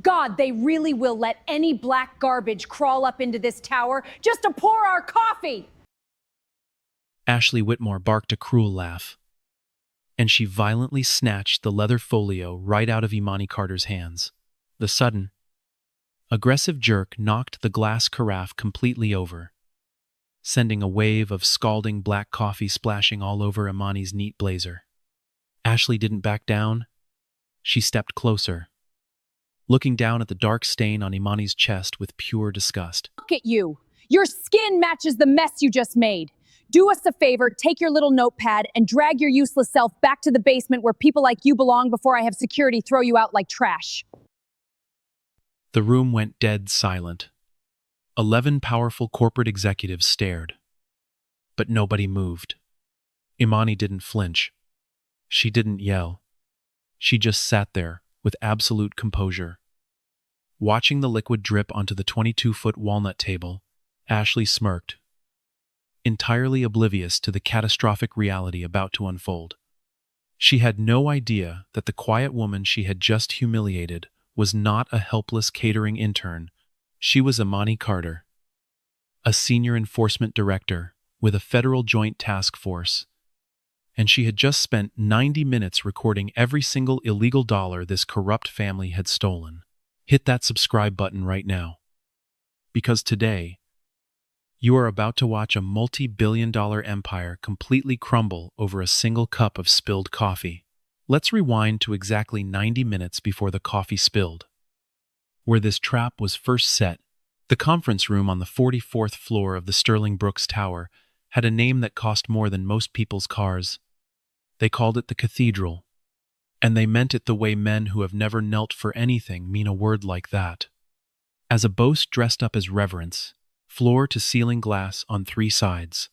God, they really will let any black garbage crawl up into this tower just to pour our coffee. Ashley Whitmore barked a cruel laugh, and she violently snatched the leather folio right out of Imani Carter's hands. The sudden, aggressive jerk knocked the glass carafe completely over, sending a wave of scalding black coffee splashing all over Imani's neat blazer. Ashley didn't back down. She stepped closer, looking down at the dark stain on Imani's chest with pure disgust. Look at you. Your skin matches the mess you just made. Do us a favor, take your little notepad and drag your useless self back to the basement where people like you belong before I have security throw you out like trash. The room went dead silent. 11 powerful corporate executives stared, but nobody moved. Imani didn't flinch. She didn't yell. She just sat there with absolute composure. Watching the liquid drip onto the 22-foot walnut table, Ashley smirked, entirely oblivious to the catastrophic reality about to unfold. She had no idea that the quiet woman she had just humiliated was not a helpless catering intern. She was Imani Carter, a senior enforcement director with a federal joint task force, and she had just spent 90 minutes recording every single illegal dollar this corrupt family had stolen. Hit that subscribe button right now, because today, you are about to watch a multi-billion-dollar empire completely crumble over a single cup of spilled coffee. Let's rewind to exactly 90 minutes before the coffee spilled, where this trap was first set. The conference room on the 44th floor of the Sterling Brooks Tower had a name that cost more than most people's cars. They called it the Cathedral, and they meant it the way men who have never knelt for anything mean a word like that. As a boast dressed up as reverence, floor-to-ceiling glass on 3 sides,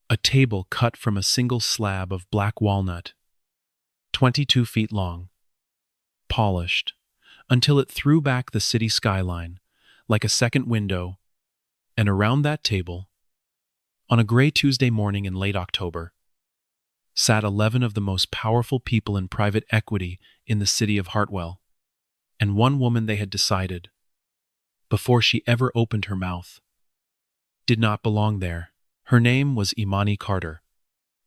a table cut from a single slab of black walnut, 22 feet long, polished, until it threw back the city skyline like a second window, and around that table, on a gray Tuesday morning in late October, sat 11 of the most powerful people in private equity in the city of Hartwell, and one woman they had decided, before she ever opened her mouth, did not belong there. Her name was Imani Carter,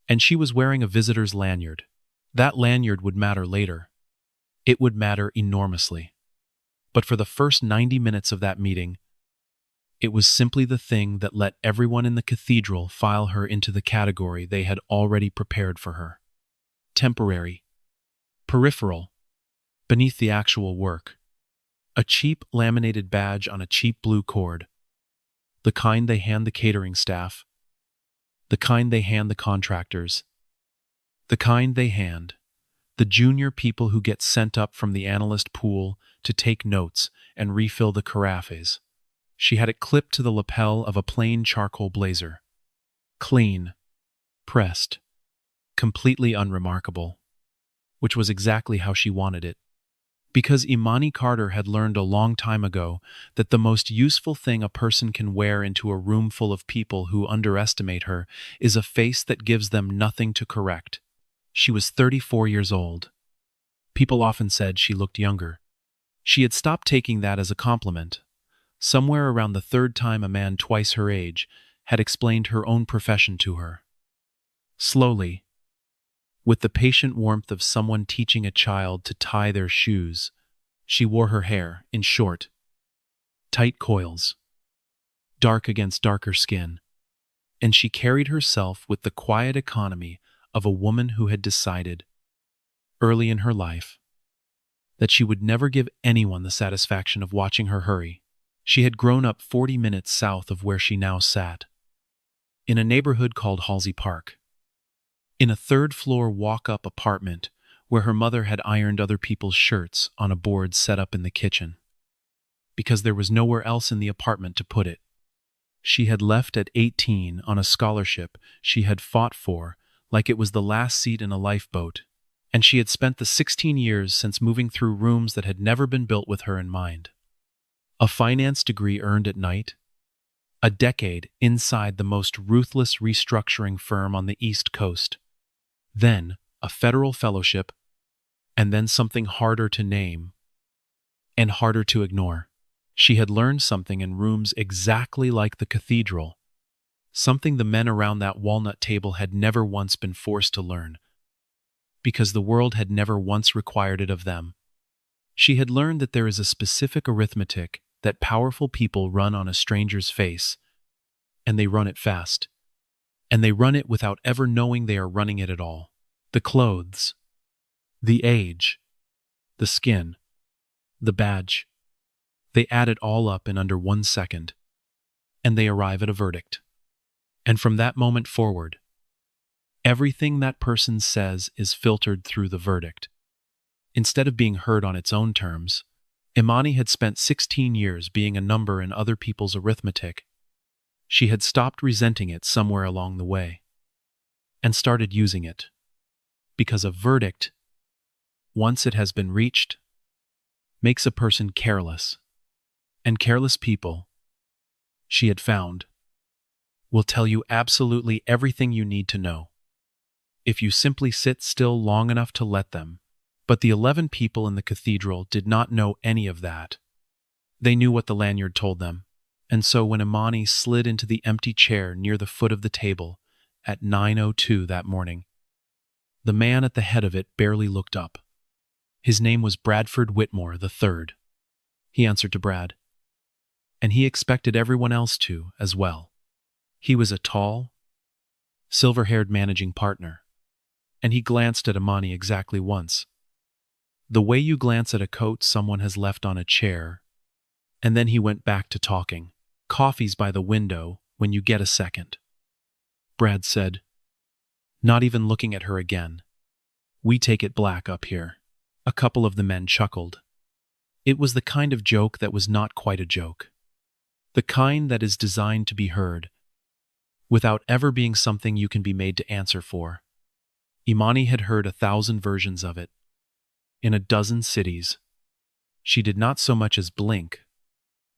and she was wearing a visitor's lanyard. That lanyard would matter later. It would matter enormously. But for the first 90 minutes of that meeting, it was simply the thing that let everyone in the cathedral file her into the category they had already prepared for her. Temporary. Peripheral. Beneath the actual work. A cheap laminated badge on a cheap blue cord. The kind they hand the catering staff. The kind they hand the contractors. The kind they hand the junior people who get sent up from the analyst pool to take notes and refill the carafes. She had it clipped to the lapel of a plain charcoal blazer. Clean, pressed, completely unremarkable, which was exactly how she wanted it. Because Imani Carter had learned a long time ago that the most useful thing a person can wear into a room full of people who underestimate her is a face that gives them nothing to correct. She was 34 years old. People often said she looked younger. She had stopped taking that as a compliment. Somewhere around the 3rd time a man twice her age had explained her own profession to her. Slowly, with the patient warmth of someone teaching a child to tie their shoes, she wore her hair in short, tight coils, dark against darker skin, and she carried herself with the quiet economy of a woman who had decided, early in her life, that she would never give anyone the satisfaction of watching her hurry. She had grown up 40 minutes south of where she now sat, in a neighborhood called Halsey Park, in a 3rd-floor walk-up apartment where her mother had ironed other people's shirts on a board set up in the kitchen, because there was nowhere else in the apartment to put it. She had left at 18 on a scholarship she had fought for like it was the last seat in a lifeboat, and she had spent the 16 years since moving through rooms that had never been built with her in mind. A finance degree earned at night, a decade inside the most ruthless restructuring firm on the East Coast, then a federal fellowship, and then something harder to name, and harder to ignore. She had learned something in rooms exactly like the cathedral, something the men around that walnut table had never once been forced to learn, because the world had never once required it of them. She had learned that there is a specific arithmetic that powerful people run on a stranger's face, and they run it fast. And they run it without ever knowing they are running it at all. The clothes, the age, the skin, the badge. They add it all up in under 1 second, and they arrive at a verdict. And from that moment forward, everything that person says is filtered through the verdict. Instead of being heard on its own terms, Imani had spent 16 years being a number in other people's arithmetic. She had stopped resenting it somewhere along the way, and started using it. Because a verdict, once it has been reached, makes a person careless. And careless people, she had found, will tell you absolutely everything you need to know, if you simply sit still long enough to let them. But the 11 people in the cathedral did not know any of that. They knew what the Lanyard told them. And so when Imani slid into the empty chair near the foot of the table at 9:02 that morning, the man at the head of it barely looked up. His name was Bradford Whitmore III. He answered to Brad. And he expected everyone else to, as well. He was a tall, silver-haired managing partner, and he glanced at Imani exactly once. The way you glance at a coat someone has left on a chair, and then he went back to talking. Coffee's by the window when you get a second. Brad said, not even looking at her again. We take it black up here. A couple of the men chuckled. It was the kind of joke that was not quite a joke. The kind that is designed to be heard, without ever being something you can be made to answer for. Imani had heard 1,000 versions of it, in a dozen cities. She did not so much as blink.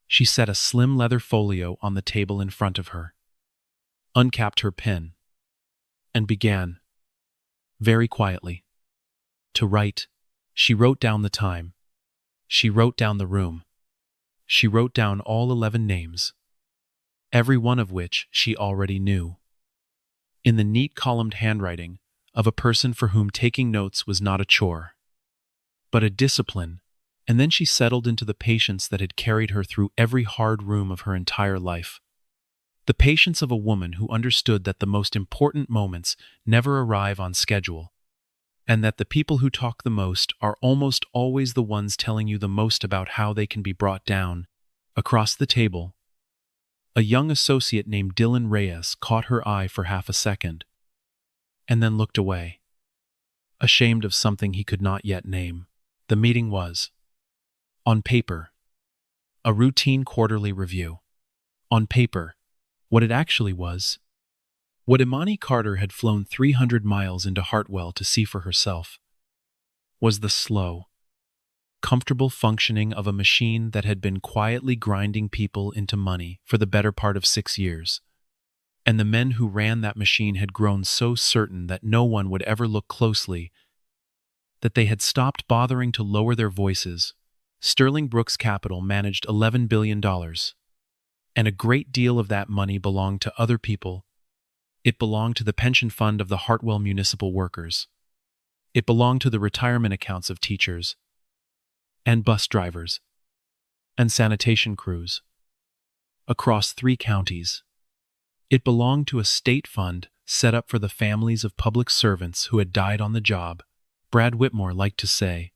She set a slim leather folio on the table in front of her, uncapped her pen, and began, very quietly, to write. She wrote down the time. She wrote down the room. She wrote down all 11 names, every one of which she already knew, in the neat columned handwriting of a person for whom taking notes was not a chore, but a discipline. And then she settled into the patience that had carried her through every hard room of her entire life. The patience of a woman who understood that the most important moments never arrive on schedule, and that the people who talk the most are almost always the ones telling you the most about how they can be brought down. Across the table, a young associate named Dylan Reyes caught her eye for half a second, and then looked away, ashamed of something he could not yet name. The meeting was, on paper, a routine quarterly review. On paper, what it actually was, what Imani Carter had flown 300 miles into Hartwell to see for herself, was the slow, comfortable functioning of a machine that had been quietly grinding people into money for the better part of 6 years. And the men who ran that machine had grown so certain that no one would ever look closely that they had stopped bothering to lower their voices. Sterling Brooks Capital managed $11 billion, and a great deal of that money belonged to other people. It belonged to the pension fund of the Hartwell municipal workers. It belonged to the retirement accounts of teachers, and bus drivers, and sanitation crews, across 3 counties. It belonged to a state fund set up for the families of public servants who had died on the job, Brad Whitmore liked to say,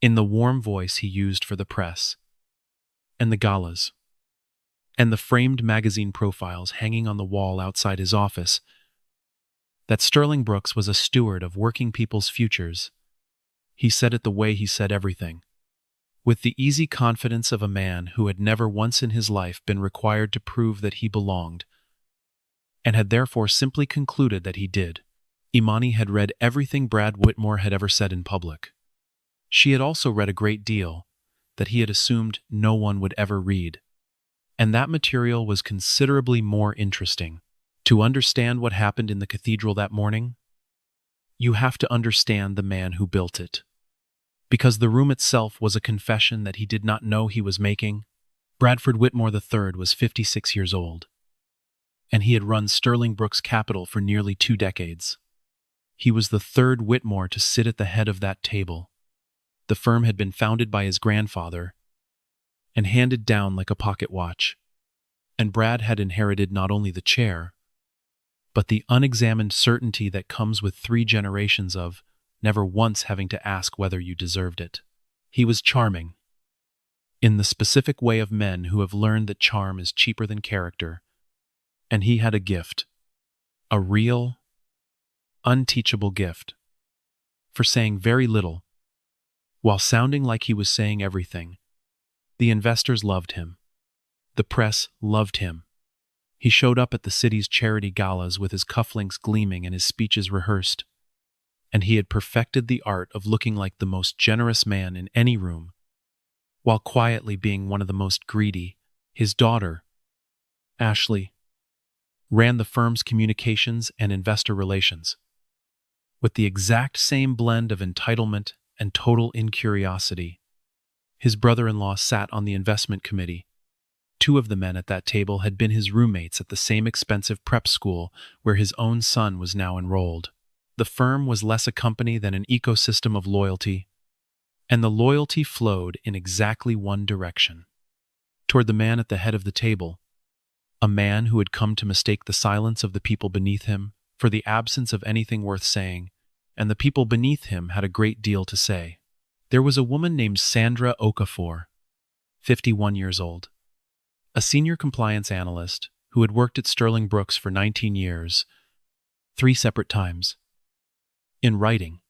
in the warm voice he used for the press, and the galas, and the framed magazine profiles hanging on the wall outside his office, that Sterling Brooks was a steward of working people's futures. He said it the way he said everything, with the easy confidence of a man who had never once in his life been required to prove that he belonged, and had therefore simply concluded that he did. Imani had read everything Brad Whitmore had ever said in public. She had also read a great deal that he had assumed no one would ever read, and that material was considerably more interesting. To understand what happened in the cathedral that morning, you have to understand the man who built it. Because the room itself was a confession that he did not know he was making. Bradford Whitmore III was 56 years old, and he had run Sterling Brook's Capital for nearly 2 decades. He was the third Whitmore to sit at the head of that table. The firm had been founded by his grandfather and handed down like a pocket watch, and Brad had inherited not only the chair, but the unexamined certainty that comes with 3 generations of never once having to ask whether you deserved it. He was charming, in the specific way of men who have learned that charm is cheaper than character, and he had a gift, a real, unteachable gift, for saying very little, while sounding like he was saying everything. The investors loved him. The press loved him. He showed up at the city's charity galas with his cufflinks gleaming and his speeches rehearsed, and he had perfected the art of looking like the most generous man in any room, while quietly being one of the most greedy. His daughter, Ashley, ran the firm's communications and investor relations. With the exact same blend of entitlement and total incuriosity, his brother-in-law sat on the investment committee. 2 of the men at that table had been his roommates at the same expensive prep school where his own son was now enrolled. The firm was less a company than an ecosystem of loyalty, and the loyalty flowed in exactly one direction, toward the man at the head of the table, a man who had come to mistake the silence of the people beneath him for the absence of anything worth saying, and the people beneath him had a great deal to say. There was a woman named Sandra Okafor, 51 years old, a senior compliance analyst who had worked at Sterling Brooks for 19 years, 3 separate times. In writing,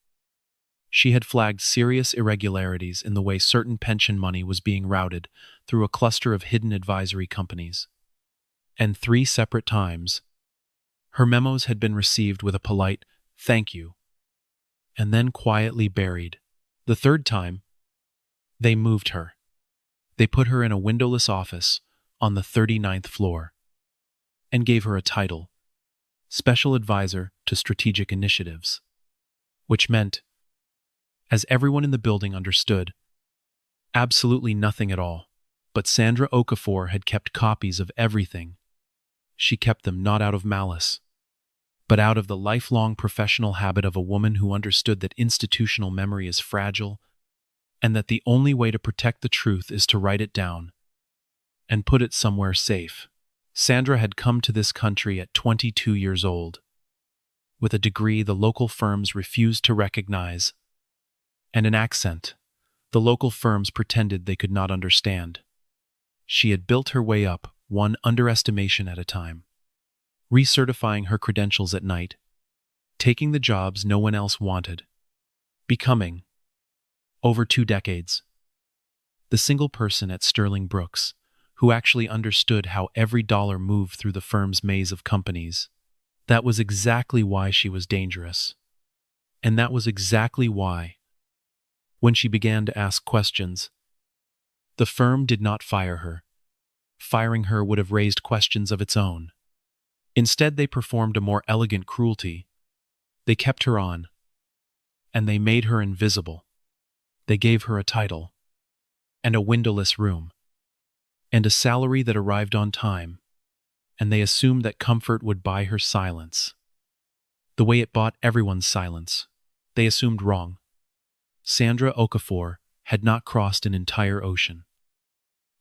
she had flagged serious irregularities in the way certain pension money was being routed through a cluster of hidden advisory companies. And 3 separate times, her memos had been received with a polite "thank you," and then quietly buried. The 3rd time, they moved her. They put her in a windowless office on the 39th floor and gave her a title, Special Advisor to Strategic Initiatives, which meant, as everyone in the building understood, absolutely nothing at all. But Sandra Okafor had kept copies of everything. She kept them not out of malice, but out of the lifelong professional habit of a woman who understood that institutional memory is fragile and that the only way to protect the truth is to write it down and put it somewhere safe. Sandra had come to this country at 22 years old, with a degree the local firms refused to recognize, and an accent the local firms pretended they could not understand. She had built her way up, one underestimation at a time, recertifying her credentials at night, taking the jobs no one else wanted, becoming, over 2 decades, the single person at Sterling Brooks who actually understood how every dollar moved through the firm's maze of companies. That was exactly why she was dangerous. And that was exactly why, when she began to ask questions, the firm did not fire her. Firing her would have raised questions of its own. Instead, they performed a more elegant cruelty. They kept her on, and they made her invisible. They gave her a title, and a windowless room, and a salary that arrived on time, and they assumed that comfort would buy her silence. The way it bought everyone's silence, they assumed wrong. Sandra Okafor had not crossed an entire ocean,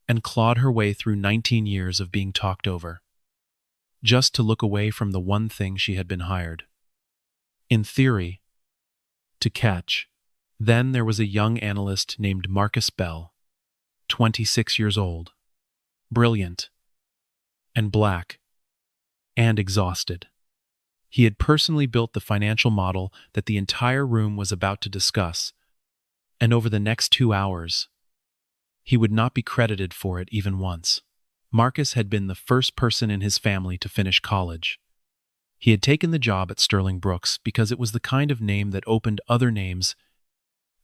and clawed her way through 19 years of being talked over, just to look away from the one thing she had been hired, in theory, to catch. Then there was a young analyst named Marcus Bell, 26 years old, brilliant, and black, and exhausted. He had personally built the financial model that the entire room was about to discuss, and over the next 2 hours, he would not be credited for it even once. Marcus had been the first person in his family to finish college. He had taken the job at Sterling Brooks because it was the kind of name that opened other names,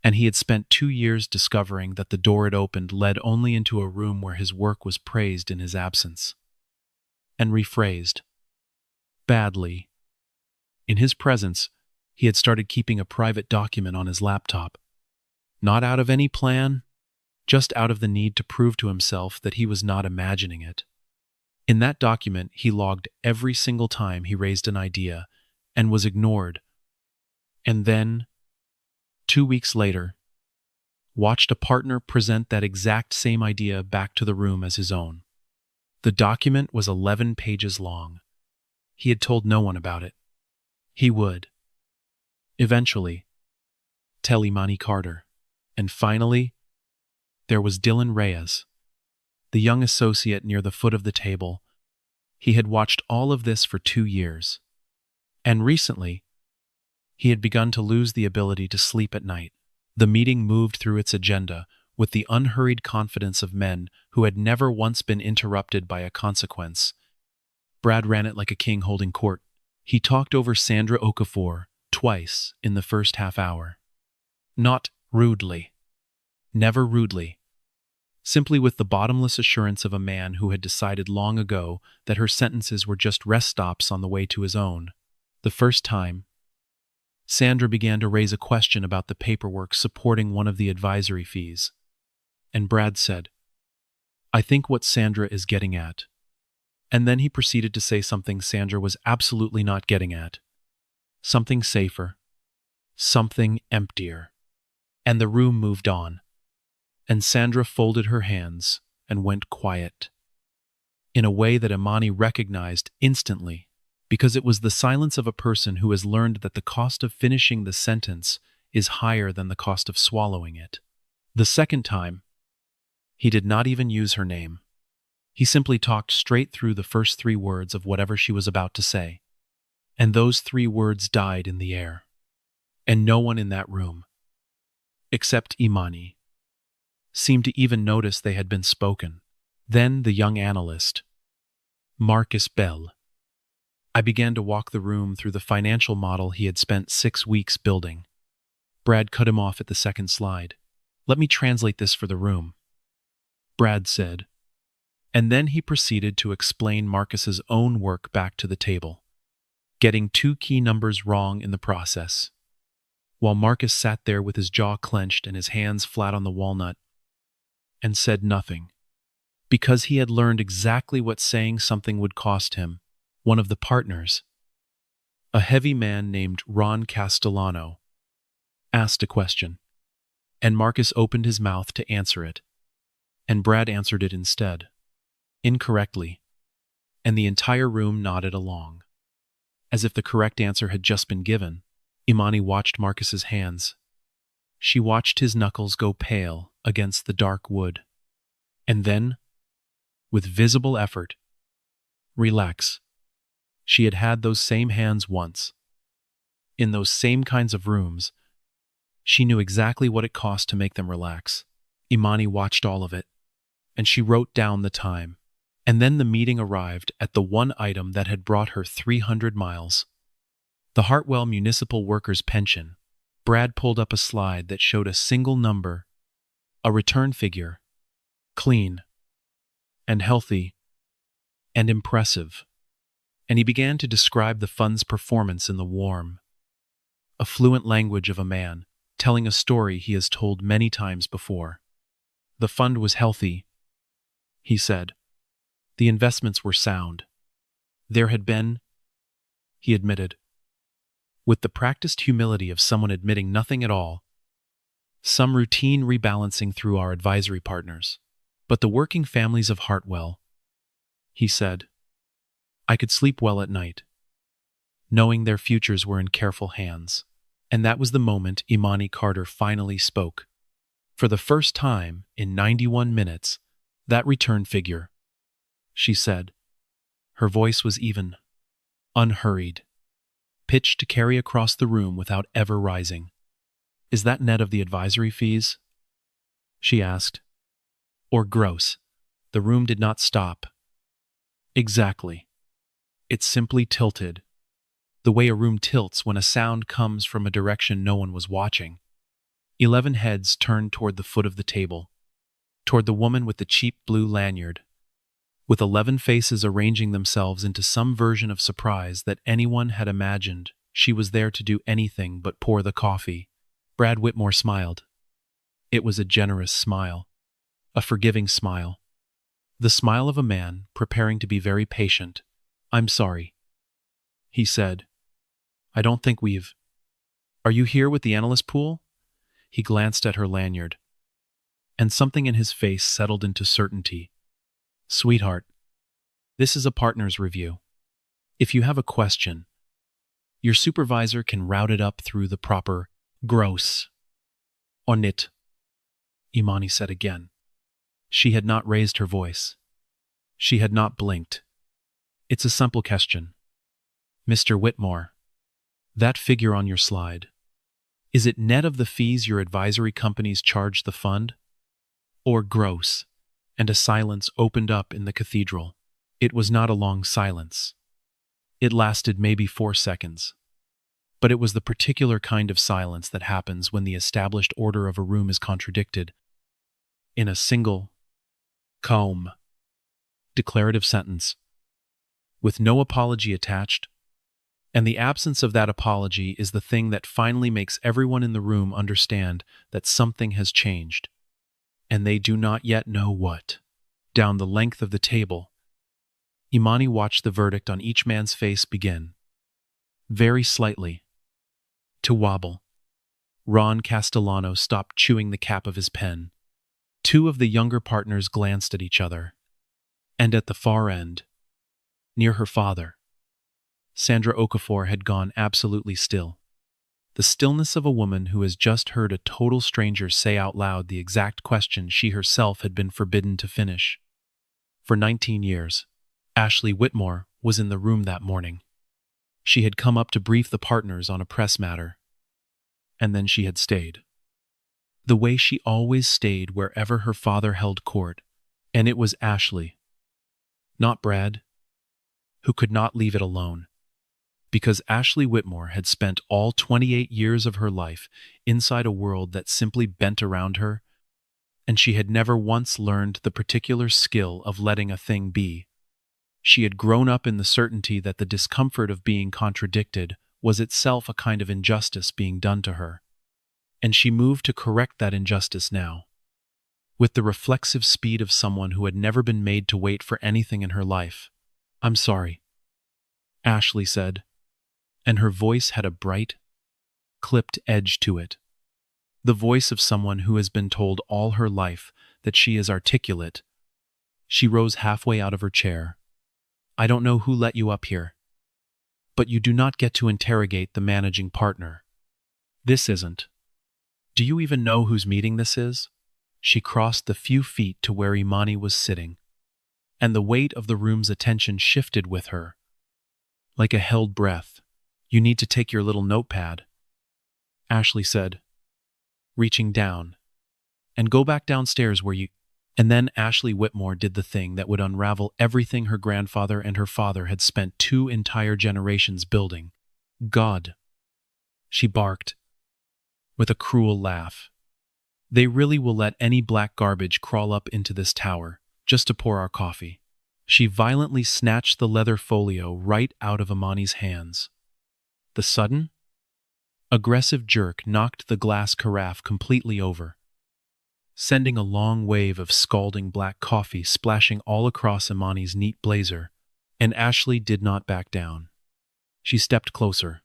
and he had spent 2 years discovering that the door it opened led only into a room where his work was praised in his absence, and rephrased badly. In his presence, he had started keeping a private document on his laptop, Not out of any plan, just out of the need to prove to himself that he was not imagining it. In that document, he logged every single time he raised an idea and was ignored. And then, 2 weeks later, watched a partner present that exact same idea back to the room as his own. The document was 11 pages long. He had told no one about it. He would, eventually, tell Imani Carter. And finally, there was Dylan Reyes, the young associate near the foot of the table. He had watched all of this for 2 years. And recently, he had begun to lose the ability to sleep at night. The meeting moved through its agenda with the unhurried confidence of men who had never once been interrupted by a consequence. Brad ran it like a king holding court. He talked over Sandra Okafor twice in the first half hour. Not rudely. Never rudely. Simply with the bottomless assurance of a man who had decided long ago that her sentences were just rest stops on the way to his own. The first time, Sandra began to raise a question about the paperwork supporting one of the advisory fees. And Brad said, "I think what Sandra is getting at." And then he proceeded to say something Sandra was absolutely not getting at. Something safer. Something emptier. And the room moved on. And Sandra folded her hands and went quiet. In a way that Imani recognized instantly, because it was the silence of a person who has learned that the cost of finishing the sentence is higher than the cost of swallowing it. The second time, he did not even use her name. He simply talked straight through the first 3 words of whatever she was about to say. And those 3 words died in the air. And no one in that room, except Imani, seemed to even notice they had been spoken. Then the young analyst, Marcus Bell. I began to walk the room through the financial model he had spent 6 weeks building. Brad cut him off at the second slide. "Let me translate this for the room," Brad said. And then he proceeded to explain Marcus's own work back to the table, getting 2 key numbers wrong in the process. While Marcus sat there with his jaw clenched and his hands flat on the walnut, and said nothing, because he had learned exactly what saying something would cost him. One of the partners, a heavy man named Ron Castellano, asked a question, and Marcus opened his mouth to answer it, and Brad answered it instead, incorrectly, and the entire room nodded along. As if the correct answer had just been given, Imani watched Marcus's hands. She watched his knuckles go pale against the dark wood, and then, with visible effort, relax. She had had those same hands once. In those same kinds of rooms, she knew exactly what it cost to make them relax. Imani watched all of it, and she wrote down the time. And then the meeting arrived at the one item that had brought her 300 miles. The Hartwell Municipal Workers' Pension. Brad pulled up a slide that showed a single number, a return figure, clean, and healthy, and impressive. And he began to describe the fund's performance in the warm, affluent language of a man telling a story he has told many times before. The fund was healthy, he said. The investments were sound. There had been, he admitted, with the practiced humility of someone admitting nothing at all, some routine rebalancing through our advisory partners. But the working families of Hartwell, he said, I could sleep well at night, knowing their futures were in careful hands. And that was the moment Imani Carter finally spoke. For the first time in 91 minutes, that return figure, she said. Her voice was even, unhurried, pitched to carry across the room without ever rising. Is that net of the advisory fees? She asked. Or gross? The room did not stop. Exactly. It simply tilted, the way a room tilts when a sound comes from a direction no one was watching. 11 heads turned toward the foot of the table, toward the woman with the cheap blue lanyard, with 11 faces arranging themselves into some version of surprise that anyone had imagined she was there to do anything but pour the coffee. Brad Whitmore smiled. It was a generous smile, a forgiving smile, the smile of a man preparing to be very patient. "I'm sorry," he said. "I don't think we've— Are you here with the analyst pool?" He glanced at her lanyard, and something in his face settled into certainty. "Sweetheart, this is a partner's review. If you have a question, your supervisor can route it up through the proper gross on it," Imani said again. She had not raised her voice. She had not blinked. "It's a simple question. Mr. Whitmore, that figure on your slide, is it net of the fees your advisory companies charge the fund? Or gross?" And a silence opened up in the cathedral. It was not a long silence. It lasted maybe 4 seconds. But it was the particular kind of silence that happens when the established order of a room is contradicted in a single, calm, declarative sentence, with no apology attached. And the absence of that apology is the thing that finally makes everyone in the room understand that something has changed. And they do not yet know what. Down the length of the table, Imani watched the verdict on each man's face begin, very slightly, to wobble. Ron Castellano stopped chewing the cap of his pen. 2 of the younger partners glanced at each other. And at the far end, near her father, Sandra Okafor had gone absolutely still. The stillness of a woman who has just heard a total stranger say out loud the exact question she herself had been forbidden to finish. For 19 years, Ashley Whitmore was in the room that morning. She had come up to brief the partners on a press matter. And then she had stayed. The way she always stayed wherever her father held court. And it was Ashley, not Brad, who could not leave it alone. Because Ashley Whitmore had spent all 28 years of her life inside a world that simply bent around her, and she had never once learned the particular skill of letting a thing be. She had grown up in the certainty that the discomfort of being contradicted was itself a kind of injustice being done to her. And she moved to correct that injustice now, with the reflexive speed of someone who had never been made to wait for anything in her life. "I'm sorry," Ashley said, and her voice had a bright, clipped edge to it. The voice of someone who has been told all her life that she is articulate. She rose halfway out of her chair. "I don't know who let you up here, but you do not get to interrogate the managing partner. This isn't. Do you even know whose meeting this is?" She crossed the few feet to where Imani was sitting, and the weight of the room's attention shifted with her. Like a held breath. "You need to take your little notepad," Ashley said, reaching down, "and go back downstairs where you—" And then Ashley Whitmore did the thing that would unravel everything her grandfather and her father had spent 2 entire generations building. "God," she barked, with a cruel laugh. "They really will let any black garbage crawl up into this tower, just to pour our coffee." She violently snatched the leather folio right out of Imani's hands. The sudden, aggressive jerk knocked the glass carafe completely over, sending a long wave of scalding black coffee splashing all across Imani's neat blazer, and Ashley did not back down. She stepped closer.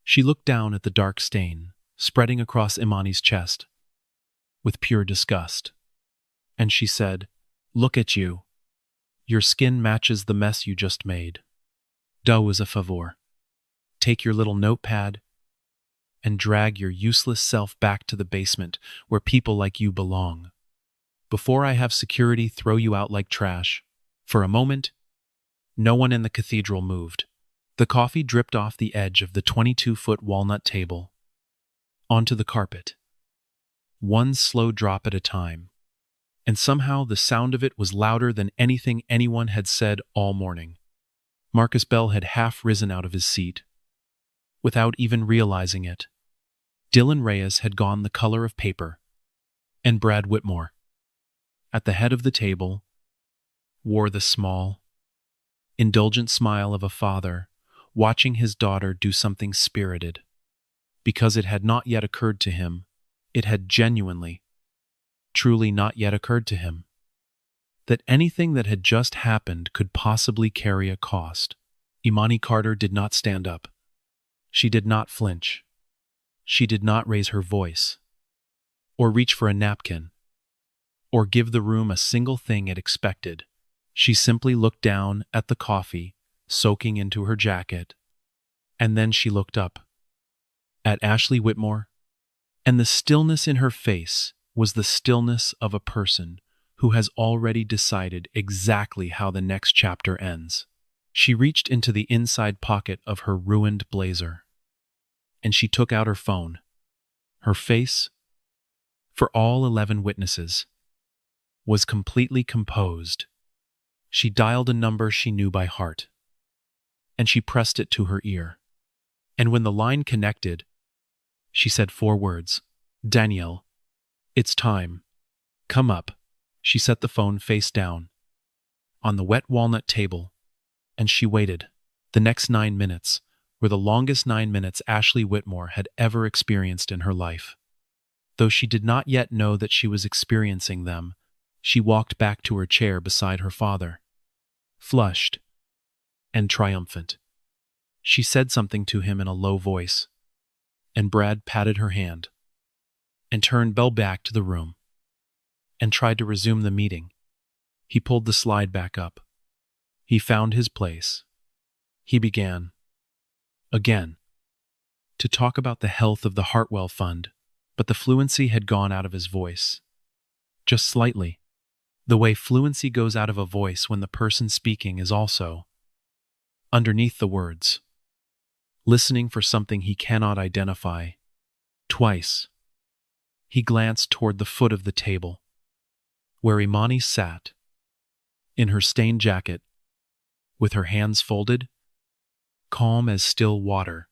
She looked down at the dark stain, spreading across Imani's chest, with pure disgust. And she said, "Look at you. Your skin matches the mess you just made. Do us a favor. Take your little notepad and drag your useless self back to the basement where people like you belong, before I have security throw you out like trash." For a moment, no one in the cathedral moved. The coffee dripped off the edge of the 22-foot walnut table onto the carpet, one slow drop at a time, and somehow the sound of it was louder than anything anyone had said all morning. Marcus Bell had half risen out of his seat, without even realizing it. Dylan Reyes had gone the color of paper, and Brad Whitmore, at the head of the table, wore the small, indulgent smile of a father watching his daughter do something spirited. Because it had not yet occurred to him, it had genuinely, truly not yet occurred to him. That anything that had just happened could possibly carry a cost. Imani Carter did not stand up. She did not flinch. She did not raise her voice, or reach for a napkin, or give the room a single thing it expected. She simply looked down at the coffee, soaking into her jacket, and then she looked up at Ashley Whitmore, and the stillness in her face was the stillness of a person who has already decided exactly how the next chapter ends. She reached into the inside pocket of her ruined blazer, and she took out her phone. Her face, for all 11 witnesses, was completely composed. She dialed a number she knew by heart, and she pressed it to her ear. And when the line connected, she said 4 words. "Danielle, it's time. Come up." She set the phone face down on the wet walnut table, and she waited. The next 9 minutes were the longest 9 minutes Ashley Whitmore had ever experienced in her life. Though she did not yet know that she was experiencing them, she walked back to her chair beside her father, flushed and triumphant. She said something to him in a low voice, and Brad patted her hand and turned Belle back to the room and tried to resume the meeting. He pulled the slide back up. He found his place. He began, again, to talk about the health of the Hartwell Fund, but the fluency had gone out of his voice. Just slightly. The way fluency goes out of a voice when the person speaking is also underneath the words, listening for something he cannot identify. Twice, he glanced toward the foot of the table, where Imani sat, in her stained jacket, with her hands folded, calm as still water,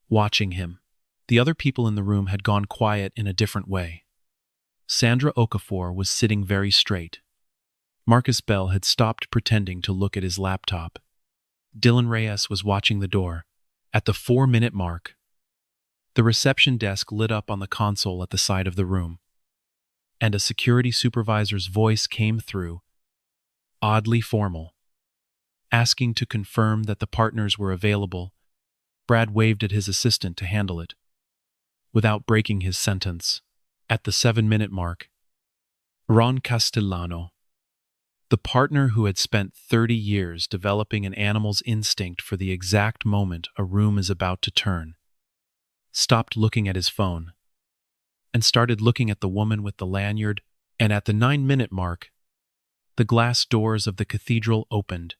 watching him. The other people in the room had gone quiet in a different way. Sandra Okafor was sitting very straight. Marcus Bell had stopped pretending to look at his laptop. Dylan Reyes was watching the door. At the 4-minute mark, the reception desk lit up on the console at the side of the room, and a security supervisor's voice came through, oddly formal, asking to confirm that the partners were available. Brad waved at his assistant to handle it, without breaking his sentence. At the 7-minute mark, Ron Castellano, the partner who had spent 30 years developing an animal's instinct for the exact moment a room is about to turn, stopped looking at his phone and started looking at the woman with the lanyard. And at the 9-minute mark, the glass doors of the cathedral opened.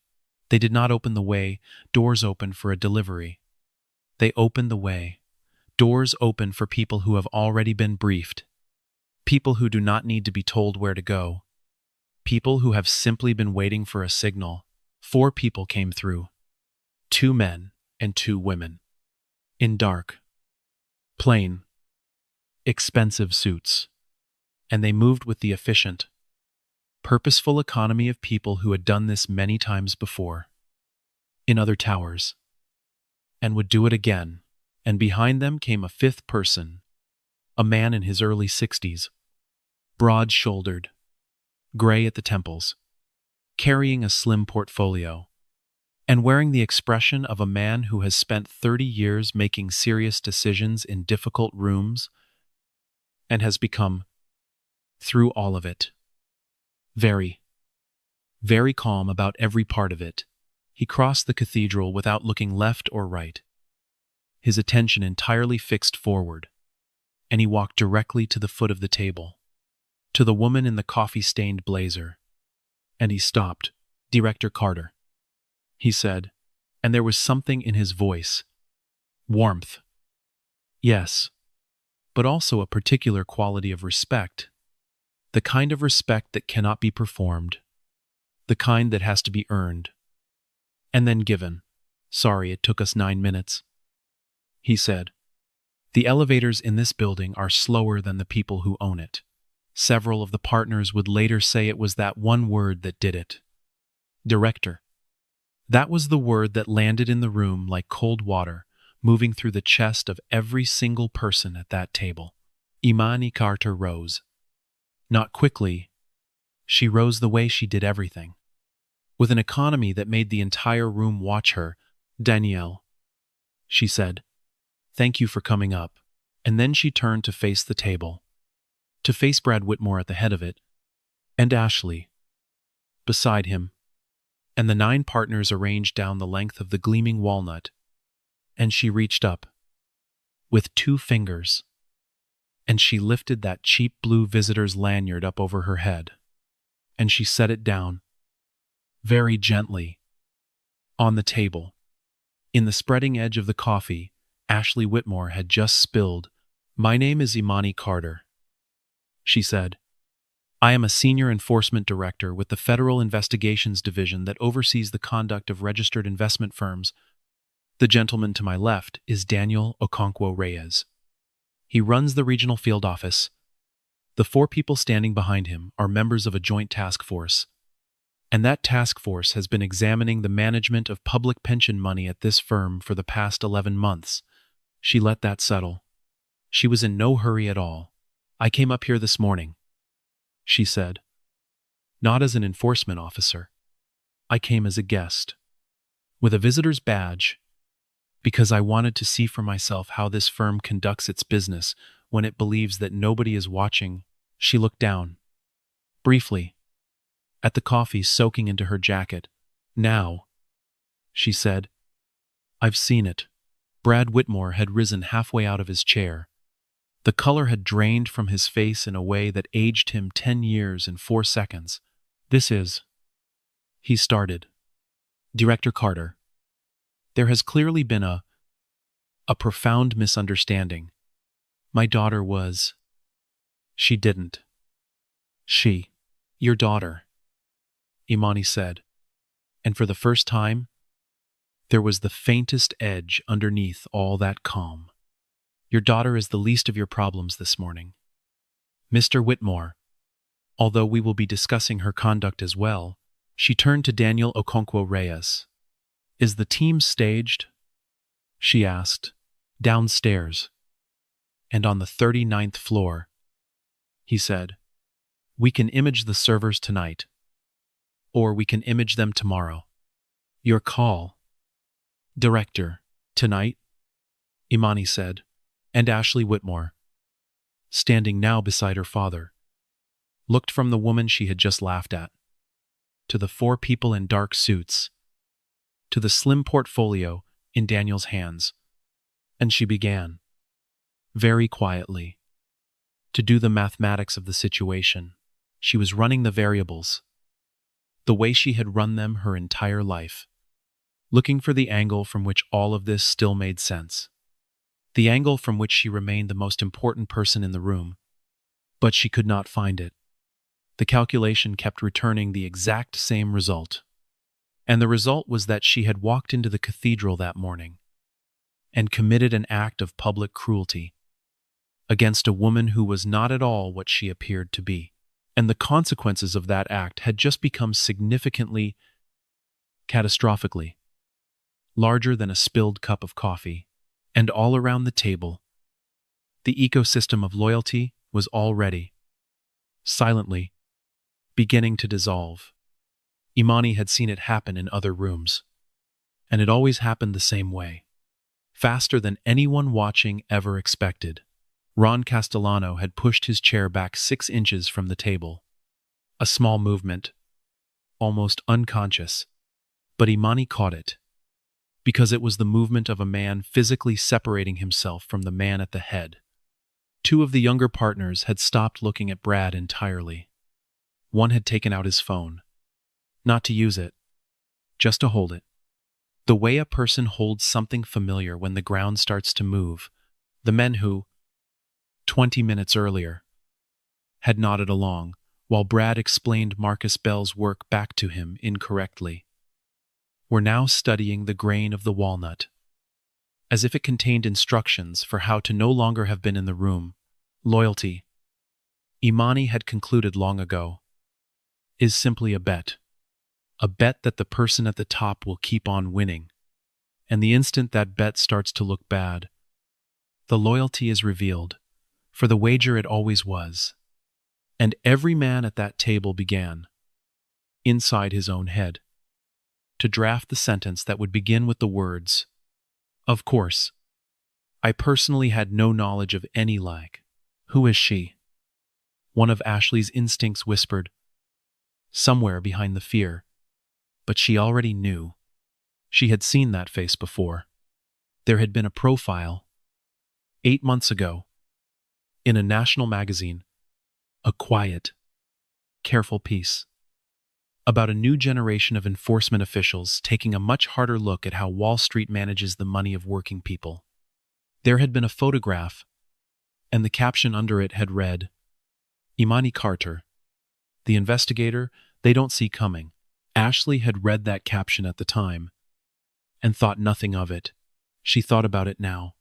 They did not open the way doors open for a delivery. They opened the way doors open for people who have already been briefed, people who do not need to be told where to go, people who have simply been waiting for a signal. 4 people came through, 2 men and 2 women, in dark, plain, expensive suits, and they moved with the efficient, purposeful economy of people who had done this many times before, in other towers, and would do it again. And behind them came a 5th person, a man in his early 60s, broad-shouldered, gray at the temples, carrying a slim portfolio, and wearing the expression of a man who has spent 30 years making serious decisions in difficult rooms and has become, through all of it, very, very calm about every part of it. He crossed the cathedral without looking left or right, his attention entirely fixed forward, and he walked directly to the foot of the table, to the woman in the coffee-stained blazer, and he stopped. "Director Carter," he said, and there was something in his voice, warmth, yes, but also a particular quality of respect, the kind of respect that cannot be performed, the kind that has to be earned, and then given. "Sorry it took us 9 minutes. He said, "The elevators in this building are slower than the people who own it." Several of the partners would later say it was that one word that did it. Director. That was the word that landed in the room like cold water, moving through the chest of every single person at that table. Imani Carter rose. Not quickly. She rose the way she did everything. With an economy that made the entire room watch her. "Danielle," she said, "thank you for coming up." And then she turned to face the table. To face Brad Whitmore at the head of it, and Ashley beside him, and the 9 partners arranged down the length of the gleaming walnut. And she reached up with 2 fingers, and she lifted that cheap blue visitor's lanyard up over her head, and she set it down, very gently, on the table. In the spreading edge of the coffee, Ashley Whitmore had just spilled. "My name is Imani Carter," she said. "I am a senior enforcement director with the Federal Investigations Division that oversees the conduct of registered investment firms. The gentleman to my left is Daniel Okonkwo-Reyes. He runs the regional field office. The 4 people standing behind him are members of a joint task force, and that task force has been examining the management of public pension money at this firm for the past 11 months. She let that settle. She was in no hurry at all. "I came up here this morning," she said. "Not as an enforcement officer. I came as a guest, with a visitor's badge, because I wanted to see for myself how this firm conducts its business when it believes that nobody is watching." She looked down, briefly, at the coffee soaking into her jacket. "Now," she said, "I've seen it." Brad Whitmore had risen halfway out of his chair. The color had drained from his face in a way that aged him 10 years in 4 seconds. "This is," he started. "Director Carter, there has clearly been a profound misunderstanding. My daughter was..." "She didn't." "Your daughter," Imani said, and for the first time, there was the faintest edge underneath all that calm. "Your daughter is the least of your problems this morning. Mr. Whitmore, although we will be discussing her conduct as well." She turned to Daniel Okonkwo-Reyes. "Is the team staged?" she asked. "Downstairs, and on the 39th floor," he said. "We can image the servers tonight, or we can image them tomorrow. Your call." "Director, tonight," Imani said, and Ashley Whitmore, standing now beside her father, looked from the woman she had just laughed at, to the 4 people in dark suits, to the slim portfolio in Daniel's hands, and she began, very quietly, to do the mathematics of the situation. She was running the variables, the way she had run them her entire life, looking for the angle from which all of this still made sense, the angle from which she remained the most important person in the room. But she could not find it. The calculation kept returning the exact same result. And the result was that she had walked into the cathedral that morning and committed an act of public cruelty against a woman who was not at all what she appeared to be. And the consequences of that act had just become significantly, catastrophically, larger than a spilled cup of coffee. And all around the table, the ecosystem of loyalty was already, silently, beginning to dissolve. Imani had seen it happen in other rooms, and it always happened the same way, faster than anyone watching ever expected. Ron Castellano had pushed his chair back 6 inches from the table. A small movement, almost unconscious, but Imani caught it, because it was the movement of a man physically separating himself from the man at the head. 2 of the younger partners had stopped looking at Brad entirely. One had taken out his phone, not to use it, just to hold it. The way a person holds something familiar when the ground starts to move. The men who, 20 minutes earlier, had nodded along, while Brad explained Marcus Bell's work back to him incorrectly, were now studying the grain of the walnut, as if it contained instructions for how to no longer have been in the room. Loyalty, Imani had concluded long ago, is simply a bet that the person at the top will keep on winning, and the instant that bet starts to look bad, the loyalty is revealed, for the wager it always was. And every man at that table began, inside his own head, to draft the sentence that would begin with the words, "Of course, I personally had no knowledge of any lag. Who is she?" One of Ashley's instincts whispered, somewhere behind the fear, but she already knew. She had seen that face before. There had been a profile, 8 months ago, in a national magazine, a quiet, careful piece, about a new generation of enforcement officials taking a much harder look at how Wall Street manages the money of working people. There had been a photograph, and the caption under it had read, "Imani Carter, the investigator they don't see coming." Ashley had read that caption at the time and thought nothing of it. She thought about it now.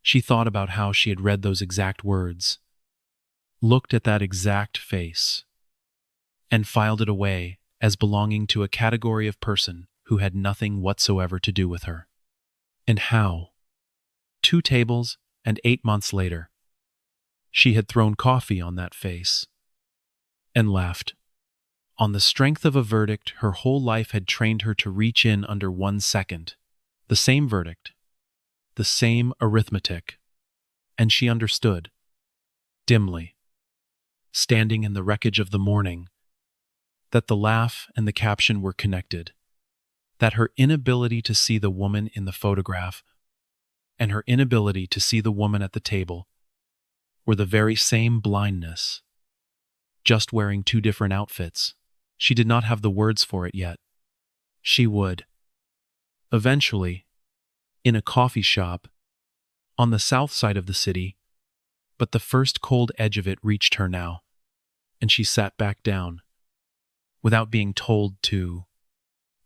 She thought about how she had read those exact words, looked at that exact face, and filed it away as belonging to a category of person who had nothing whatsoever to do with her. And how, 2 tables and 8 months later, she had thrown coffee on that face and laughed. On the strength of a verdict her whole life had trained her to reach in under 1 second. The same verdict, the same arithmetic, and she understood, dimly, standing in the wreckage of the morning, that the laugh and the caption were connected, that her inability to see the woman in the photograph and her inability to see the woman at the table were the very same blindness, just wearing 2 different outfits. She did not have the words for it yet. She would. Eventually, in a coffee shop, on the south side of the city, but the first cold edge of it reached her now, and she sat back down, without being told to,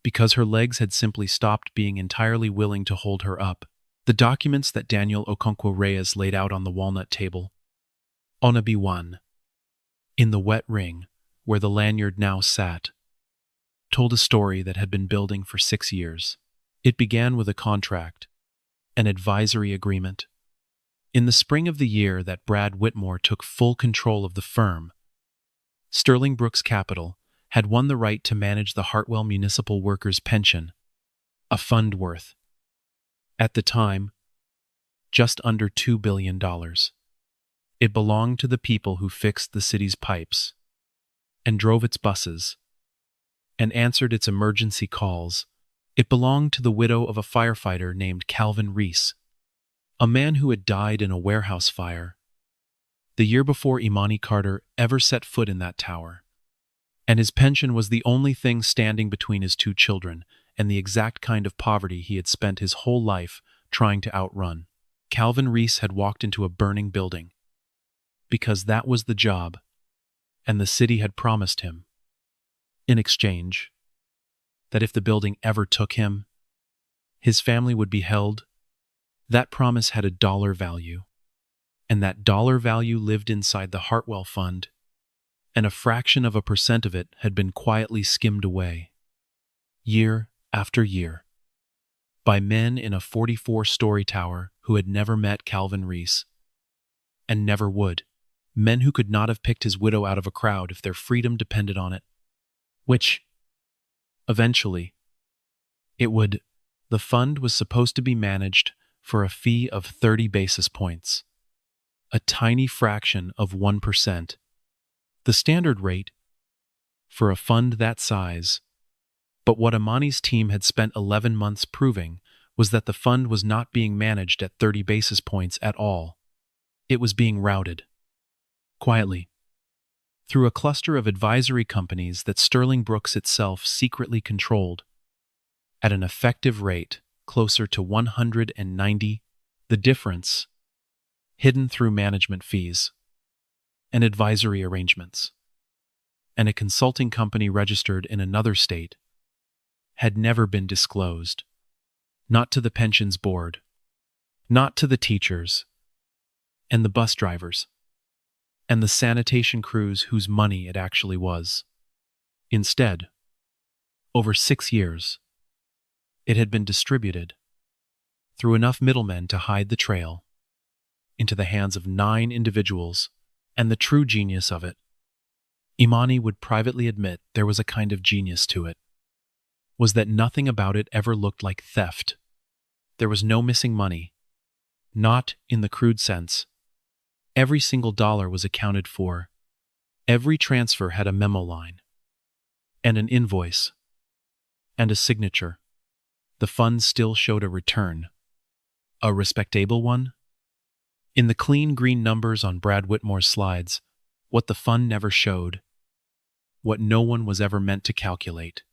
because her legs had simply stopped being entirely willing to hold her up. The documents that Daniel Okonkwo-Reyes laid out on the walnut table, Onabi 1, in the wet ring where the Lanyard now sat, told a story that had been building for 6 years. It began with a contract, an advisory agreement. In the spring of the year that Brad Whitmore took full control of the firm, Sterling Brooks Capital had won the right to manage the Hartwell Municipal Workers' Pension, a fund worth, at the time, just under $2 billion. It belonged to the people who fixed the city's pipes, and drove its buses, and answered its emergency calls. It belonged to the widow of a firefighter named Calvin Reese, a man who had died in a warehouse fire the year before Imani Carter ever set foot in that tower. And his pension was the only thing standing between his 2 children and the exact kind of poverty he had spent his whole life trying to outrun. Calvin Reese had walked into a burning building, because that was the job, and the city had promised him, in exchange, that if the building ever took him, his family would be held. That promise had a dollar value, and that dollar value lived inside the Hartwell Fund, and a fraction of a % of it had been quietly skimmed away, year after year, by men in a 44-story tower who had never met Calvin Reese, and never would. Men who could not have picked his widow out of a crowd if their freedom depended on it. Which, eventually, it would. The fund was supposed to be managed for a fee of 30 basis points, a tiny fraction of 1%. The standard rate for a fund that size. But what Imani's team had spent 11 months proving was that the fund was not being managed at 30 basis points at all. It was being routed, quietly, through a cluster of advisory companies that Sterling Brooks itself secretly controlled, at an effective rate closer to 190, the difference, hidden through management fees and advisory arrangements, and a consulting company registered in another state, had never been disclosed, not to the pensions board, not to the teachers, and the bus drivers, and the sanitation crews whose money it actually was. Instead, over 6 years, it had been distributed, through enough middlemen to hide the trail, into the hands of 9 individuals, and the true genius of it Imani would privately admit there was a kind of genius to it, was that nothing about it ever looked like theft. There was no missing money, not in the crude sense. Every single dollar was accounted for. Every transfer had a memo line, and an invoice, and a signature. The fund still showed a return. A respectable one? In the clean green numbers on Brad Whitmore's slides, what the fund never showed, what no one was ever meant to calculate,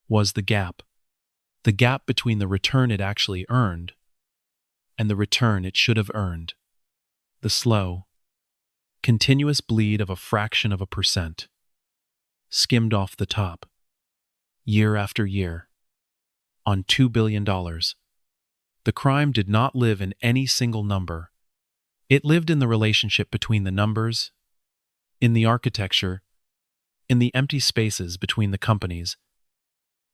was the gap. The gap between the return it actually earned and the return it should have earned. The slow, continuous bleed of a fraction of a percent, skimmed off the top, year after year, on $2 billion. The crime did not live in any single number. It lived in the relationship between the numbers, in the architecture, in the empty spaces between the companies,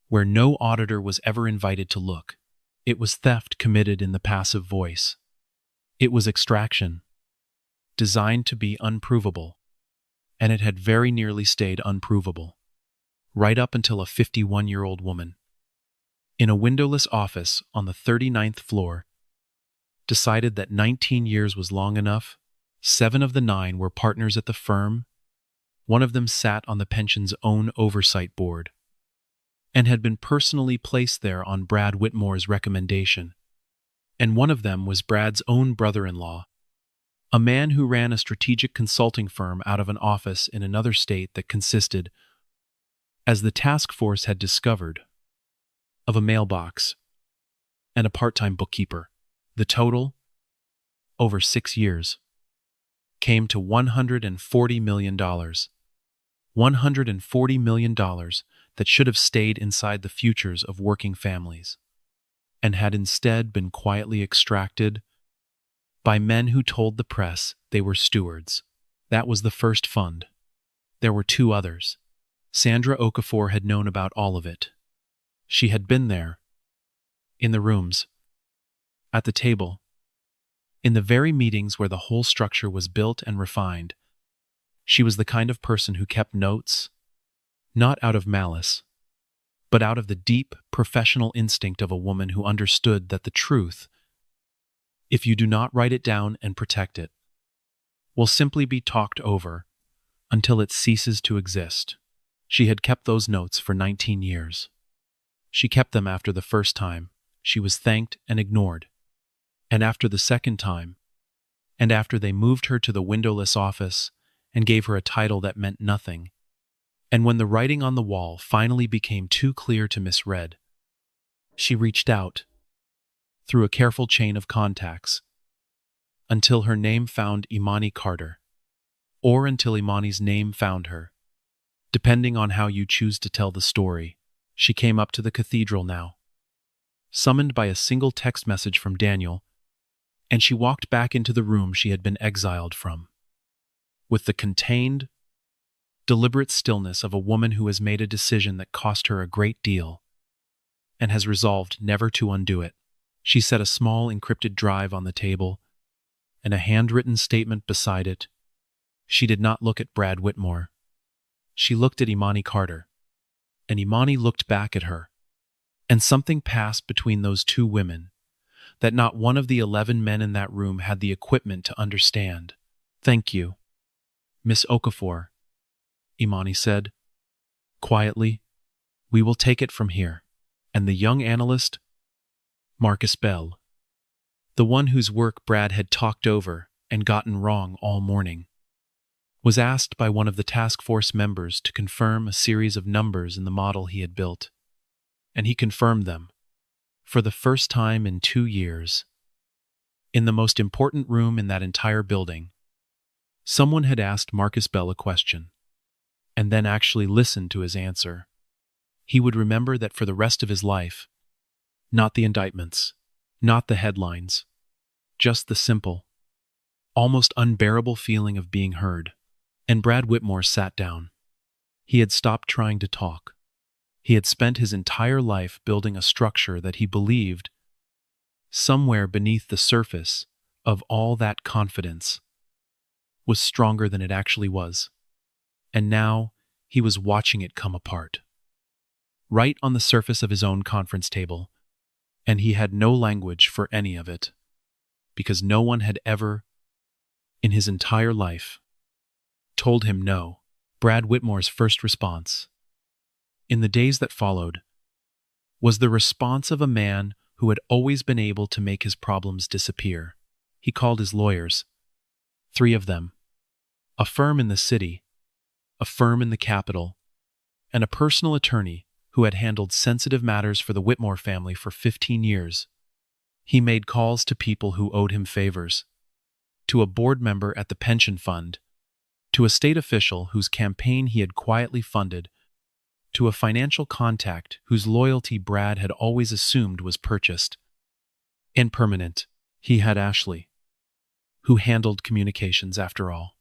where no auditor was ever invited to look. It was theft committed in the passive voice. It was extraction, designed to be unprovable, and it had very nearly stayed unprovable, right up until a 51-year-old woman, in a windowless office on the 39th floor, decided that 19 years was long enough. 7 of the 9 were partners at the firm. One of them sat on the pension's own oversight board, and had been personally placed there on Brad Whitmore's recommendation. And one of them was Brad's own brother-in-law, a man who ran a strategic consulting firm out of an office in another state that consisted, as the task force had discovered, of a mailbox and a part-time bookkeeper. The total, over 6 years, came to $140 million. $140 million that should have stayed inside the futures of working families, and had instead been quietly extracted by men who told the press they were stewards. That was the first fund. There were 2 others. Sandra Okafor had known about all of it. She had been there, in the rooms, at the table, in the very meetings where the whole structure was built and refined. She was the kind of person who kept notes, not out of malice, but out of the deep, professional instinct of a woman who understood that the truth, if you do not write it down and protect it, will simply be talked over until it ceases to exist. She had kept those notes for 19 years. She kept them after the first time. She was thanked and ignored. And after the second time, and after they moved her to the windowless office and gave her a title that meant nothing, and when the writing on the wall finally became too clear to misread, she reached out, through a careful chain of contacts, until her name found Imani Carter, or until Imani's name found her. Depending on how you choose to tell the story, she came up to the cathedral now, summoned by a single text message from Daniel, and she walked back into the room she had been exiled from, with the contained, deliberate stillness of a woman who has made a decision that cost her a great deal and has resolved never to undo it. She set a small encrypted drive on the table and a handwritten statement beside it. She did not look at Brad Whitmore. She looked at Imani Carter, and Imani looked back at her, and something passed between those 2 women that not one of the 11 men in that room had the equipment to understand. "Thank you, Miss Okafor," Imani said, quietly. "We will take it from here." And the young analyst, Marcus Bell, the one whose work Brad had talked over and gotten wrong all morning, was asked by one of the task force members to confirm a series of numbers in the model he had built. And he confirmed them, for the first time in 2 years. In the most important room in that entire building, someone had asked Marcus Bell a question, and then actually listened to his answer. He would remember that for the rest of his life. Not the indictments, not the headlines, just the simple, almost unbearable feeling of being heard. And Brad Whitmore sat down. He had stopped trying to talk. He had spent his entire life building a structure that he believed, somewhere beneath the surface of all that confidence, was stronger than it actually was. and now he was watching it come apart. Right on the surface of his own conference table, and he had no language for any of it, because no one had ever, in his entire life, told him no. Brad Whitmore's first response, in the days that followed, was the response of a man who had always been able to make his problems disappear. He called his lawyers, 3 of them, a firm in the city, a firm in the capital, and a personal attorney who had handled sensitive matters for the Whitmore family for 15 years. He made calls to people who owed him favors, to a board member at the pension fund, to a state official whose campaign he had quietly funded, to a financial contact whose loyalty Brad had always assumed was purchased and permanent. He had Ashley, who handled communications after all,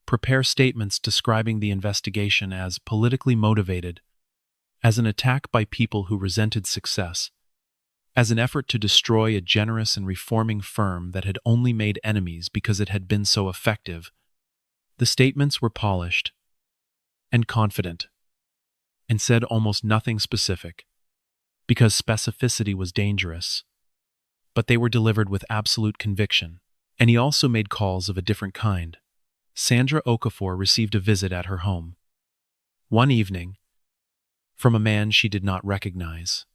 prepare statements describing the investigation as politically motivated, as an attack by people who resented success, as an effort to destroy a generous and reforming firm that had only made enemies because it had been so effective. The statements were polished and confident, and said almost nothing specific, because specificity was dangerous. But they were delivered with absolute conviction, and he also made calls of a different kind. Sandra Okafor received a visit at her home one evening from a man she did not recognize.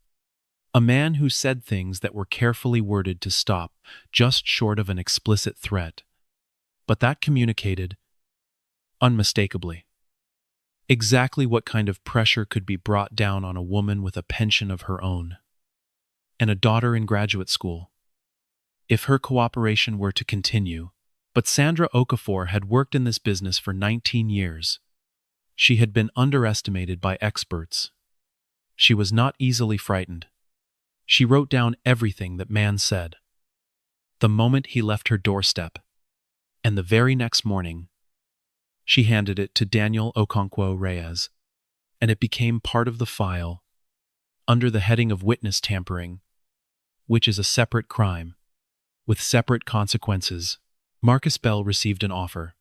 A man who said things that were carefully worded to stop just short of an explicit threat, but that communicated, unmistakably, exactly what kind of pressure could be brought down on a woman with a pension of her own and a daughter in graduate school if her cooperation were to continue. But Sandra Okafor had worked in this business for 19 years. She had been underestimated by experts. She was not easily frightened. She wrote down everything that man said, the moment he left her doorstep, and the very next morning, she handed it to Daniel Okonkwo Reyes, and it became part of the file, under the heading of witness tampering, which is a separate crime, with separate consequences. Marcus Bell received an offer.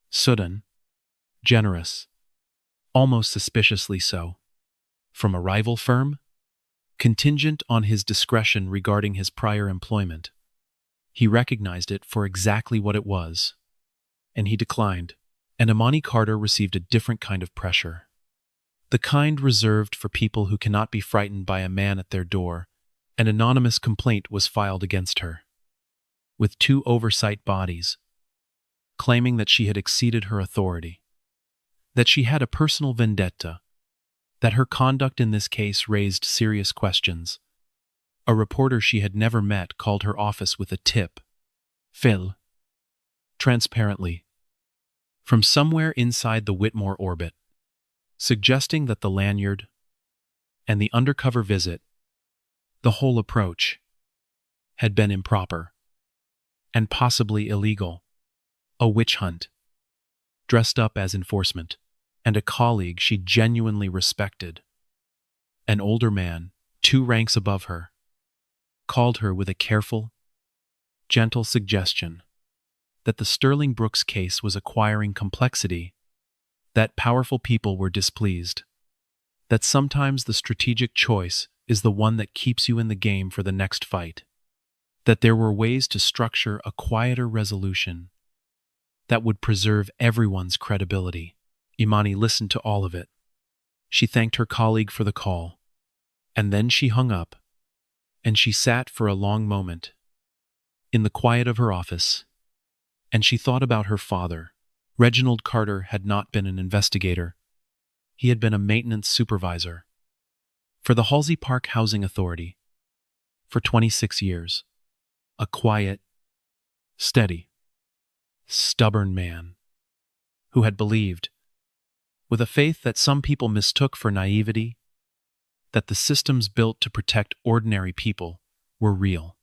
Sudden, generous, almost suspiciously so, from a rival firm, contingent on his discretion regarding his prior employment. He recognized it for exactly what it was, and he declined. And Imani Carter received a different kind of pressure, the kind reserved for people who cannot be frightened by a man at their door. An anonymous complaint was filed against her, with 2 oversight bodies, claiming that she had exceeded her authority, that she had a personal vendetta, that her conduct in this case raised serious questions. A reporter she had never met called her office with a tip. Phil. Transparently, from somewhere inside the Whitmore orbit, suggesting that the Lanyard and the undercover visit, the whole approach, had been improper and possibly illegal. A witch hunt, dressed up as enforcement, and a colleague she genuinely respected, an older man, 2 ranks above her, called her with a careful, gentle suggestion that the Sterling Brooks case was acquiring complexity, that powerful people were displeased, that sometimes the strategic choice is the one that keeps you in the game for the next fight, that there were ways to structure a quieter resolution that would preserve everyone's credibility. Imani listened to all of it. She thanked her colleague for the call, and then she hung up, and she sat for a long moment in the quiet of her office, and she thought about her father. Reginald Carter had not been an investigator. He had been a maintenance supervisor for the Halsey Park Housing Authority for 26 years. A quiet, steady, stubborn man who had believed, with a faith that some people mistook for naivety, that the systems built to protect ordinary people were real,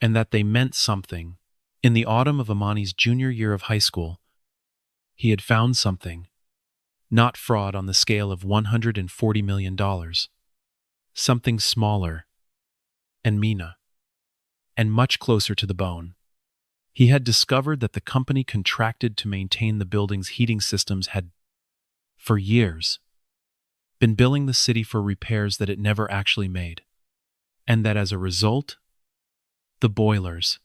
and that they meant something. In the autumn of Imani's junior year of high school, he had found something, not fraud on the scale of $140 million, something smaller and meaner, and much closer to the bone. He had discovered that the company contracted to maintain the building's heating systems had for years, been billing the city for repairs that it never actually made, and that as a result, the boilers,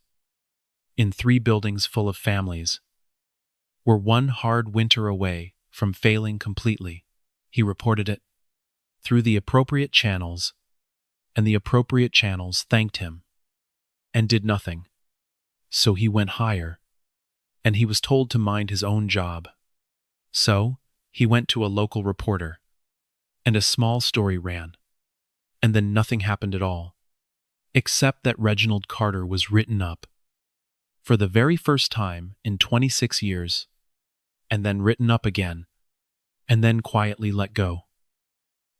in 3 buildings full of families, were one hard winter away from failing completely. He reported it through the appropriate channels, and the appropriate channels thanked him and did nothing. So he went higher, and he was told to mind his own job. So he went to a local reporter, and a small story ran, and then nothing happened at all, except that Reginald Carter was written up for the very first time in 26 years, and then written up again, and then quietly let go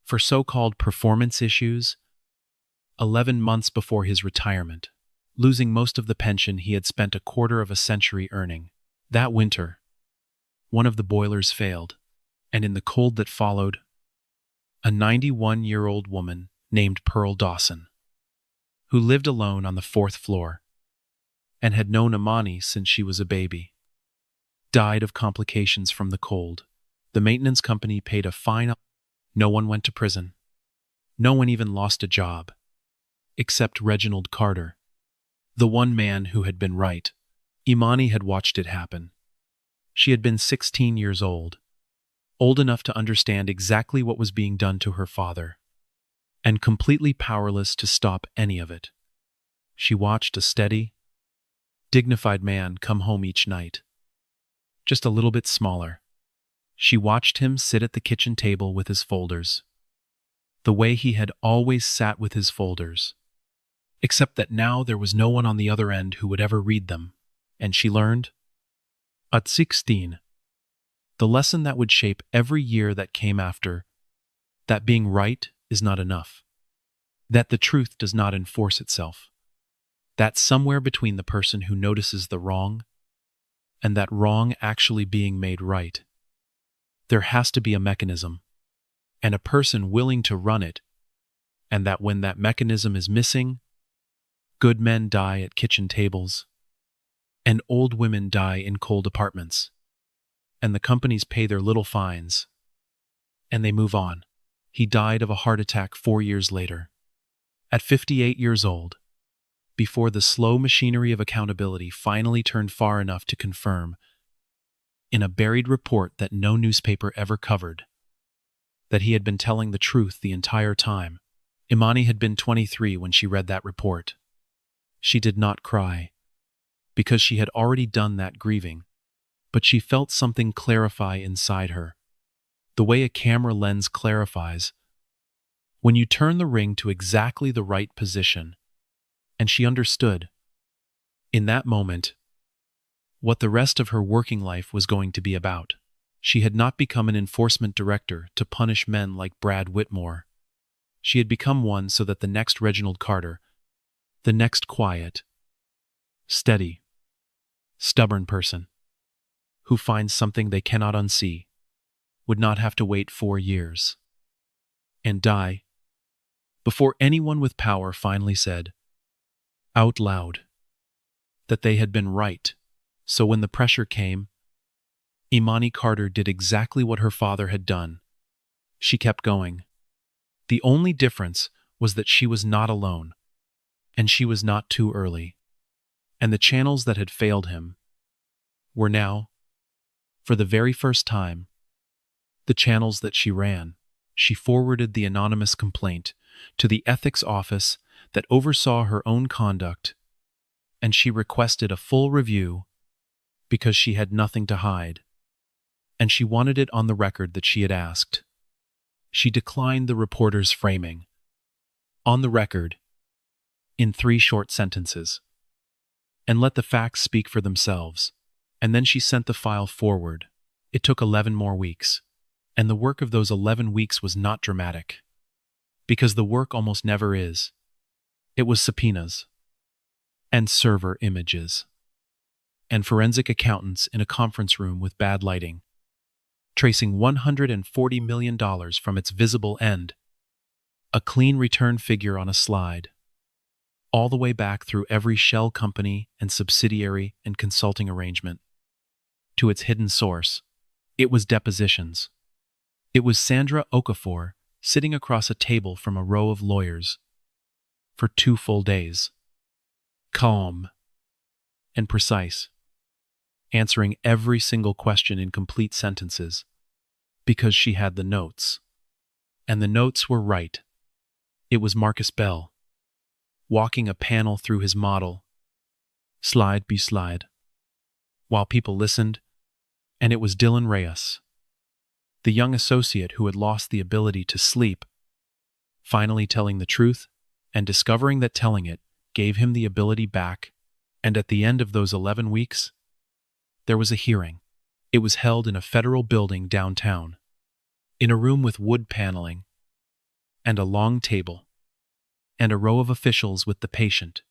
for so-called performance issues 11 months before his retirement, losing most of the pension he had spent a quarter of a century earning. That winter, one of the boilers failed, and in the cold that followed, a 91-year-old woman named Pearl Dawson, who lived alone on the 4th floor and had known Imani since she was a baby, died of complications from the cold. The maintenance company paid a fine. No one went to prison. No one even lost a job, except Reginald Carter, the one man who had been right. Imani had watched it happen. She had been 16 years old enough to understand exactly what was being done to her father, and completely powerless to stop any of it. She watched a steady, dignified man come home each night, just a little bit smaller. She watched him sit at the kitchen table with his folders, the way he had always sat with his folders, except that now there was no one on the other end who would ever read them. And she learned, at 16, the lesson that would shape every year that came after, that being right is not enough, that the truth does not enforce itself, that somewhere between the person who notices the wrong and that wrong actually being made right, there has to be a mechanism, and a person willing to run it, and that when that mechanism is missing, good men die at kitchen tables, and old women die in cold apartments, and the companies pay their little fines, and they move on. He died of a heart attack 4 years later, at 58 years old, before the slow machinery of accountability finally turned far enough to confirm, in a buried report that no newspaper ever covered, that he had been telling the truth the entire time. Imani had been 23 when she read that report. She did not cry, because she had already done that grieving, but she felt something clarify inside her, the way a camera lens clarifies when you turn the ring to exactly the right position. And she understood, in that moment, what the rest of her working life was going to be about. She had not become an enforcement director to punish men like Brad Whitmore. She had become one so that the next Reginald Carter, the next quiet, steady, stubborn person who finds something they cannot unsee, would not have to wait 4 years and die before anyone with power finally said, out loud, that they had been right. So when the pressure came, Imani Carter did exactly what her father had done. She kept going. The only difference was that she was not alone, and she was not too early. And the channels that had failed him were now, for the very first time, the channels that she ran. She forwarded the anonymous complaint to the ethics office that oversaw her own conduct, and she requested a full review because she had nothing to hide, and she wanted it on the record that she had asked. She declined the reporter's framing, on the record, in 3 short sentences, and let the facts speak for themselves. And then she sent the file forward. It took 11 more weeks, and the work of those 11 weeks was not dramatic, because the work almost never is. It was subpoenas, and server images, and forensic accountants in a conference room with bad lighting, tracing $140 million from its visible end, a clean return figure on a slide, all the way back through every shell company and subsidiary and consulting arrangement, to its hidden source. It was depositions, It was Sandra Okafor sitting across a table from a row of lawyers for 2 full days, calm and precise, answering every single question in complete sentences because she had the notes. And the notes were right. It was Marcus Bell, walking a panel through his model, slide by slide, while people listened, and it was Dylan Reyes, the young associate who had lost the ability to sleep, finally telling the truth and discovering that telling it gave him the ability back. And at the end of those 11 weeks, there was a hearing. It was held in a federal building downtown, in a room with wood paneling, and a long table, and a row of officials with the patient.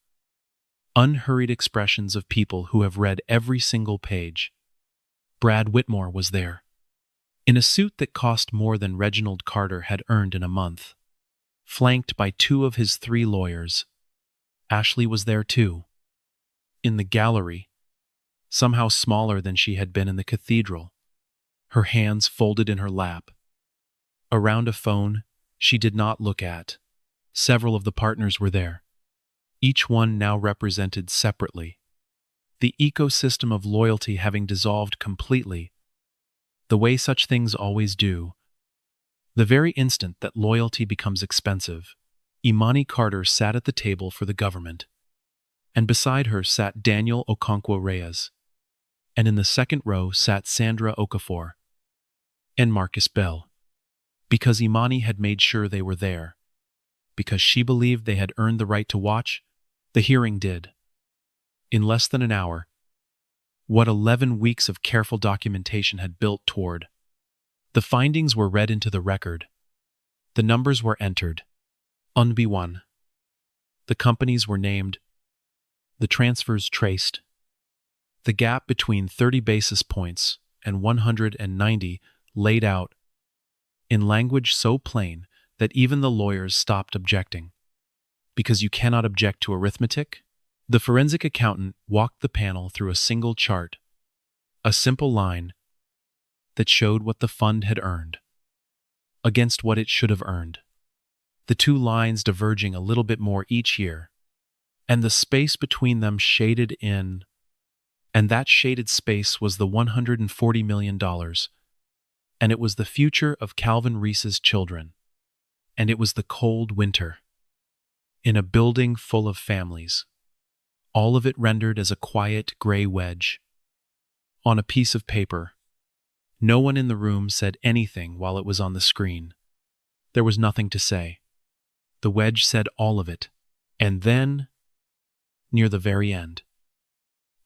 Unhurried expressions of people who have read every single page. Brad Whitmore was there, in a suit that cost more than Reginald Carter had earned in a month, flanked by 2 of his 3 lawyers. Ashley was there too, in the gallery, somehow smaller than she had been in the cathedral, her hands folded in her lap. Around a phone she did not look at. Several of the partners were there, each one now represented separately, the ecosystem of loyalty having dissolved completely, the way such things always do. The very instant that loyalty becomes expensive, Imani Carter sat at the table for the government, and beside her sat Daniel Okonkwo Reyes, and in the second row sat Sandra Okafor and Marcus Bell, because Imani had made sure they were there, because she believed they had earned the right to watch. The hearing did. In less than an hour, what 11 weeks of careful documentation had built toward. The findings were read into the record. The numbers were entered. UNB1. The companies were named. The transfers traced. The gap between 30 basis points and 190 laid out in language so plain that even the lawyers stopped objecting. Because you cannot object to arithmetic? The forensic accountant walked the panel through a single chart, a simple line that showed what the fund had earned against what it should have earned, the 2 lines diverging a little bit more each year, and the space between them shaded in, and that shaded space was the $140 million, and it was the future of Calvin Reese's children, and it was the cold winter, in a building full of families, all of it rendered as a quiet gray wedge. On a piece of paper, no one in the room said anything while it was on the screen. There was nothing to say. The wedge said all of it. And then, near the very end,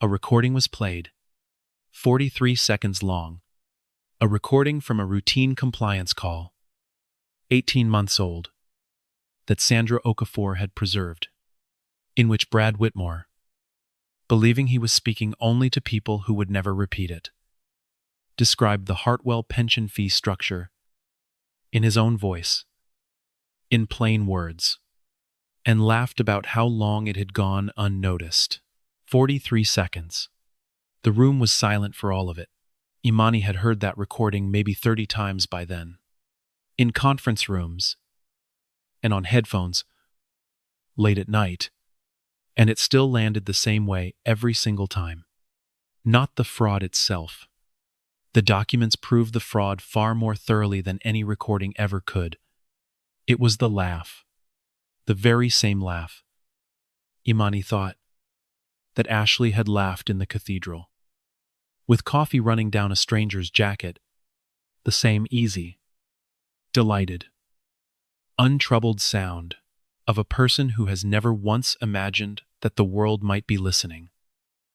a recording was played, 43 seconds long, a recording from a routine compliance call, 18 months old, that Sandra Okafor had preserved, in which Brad Whitmore, believing he was speaking only to people who would never repeat it, described the Hartwell pension fee structure in his own voice, in plain words, and laughed about how long it had gone unnoticed. 43 seconds. The room was silent for all of it. Imani had heard that recording maybe 30 times by then, in conference rooms and on headphones, late at night, and it still landed the same way every single time. Not the fraud itself. The documents proved the fraud far more thoroughly than any recording ever could. It was the laugh. The very same laugh, Imani thought, that Ashley had laughed in the cathedral, with coffee running down a stranger's jacket, the same easy, delighted, untroubled sound of a person who has never once imagined that the world might be listening,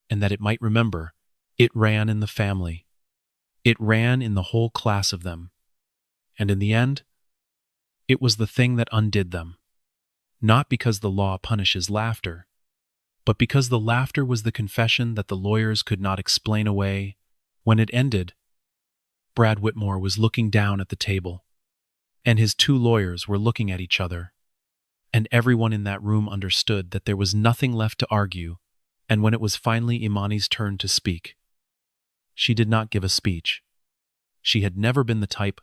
and that it might remember. It ran in the family. It ran in the whole class of them. And in the end, it was the thing that undid them. Not because the law punishes laughter, but because the laughter was the confession that the lawyers could not explain away. When it ended, Brad Whitmore was looking down at the table, and his 2 lawyers were looking at each other, and everyone in that room understood that there was nothing left to argue. And when it was finally Imani's turn to speak, she did not give a speech. She had never been the type.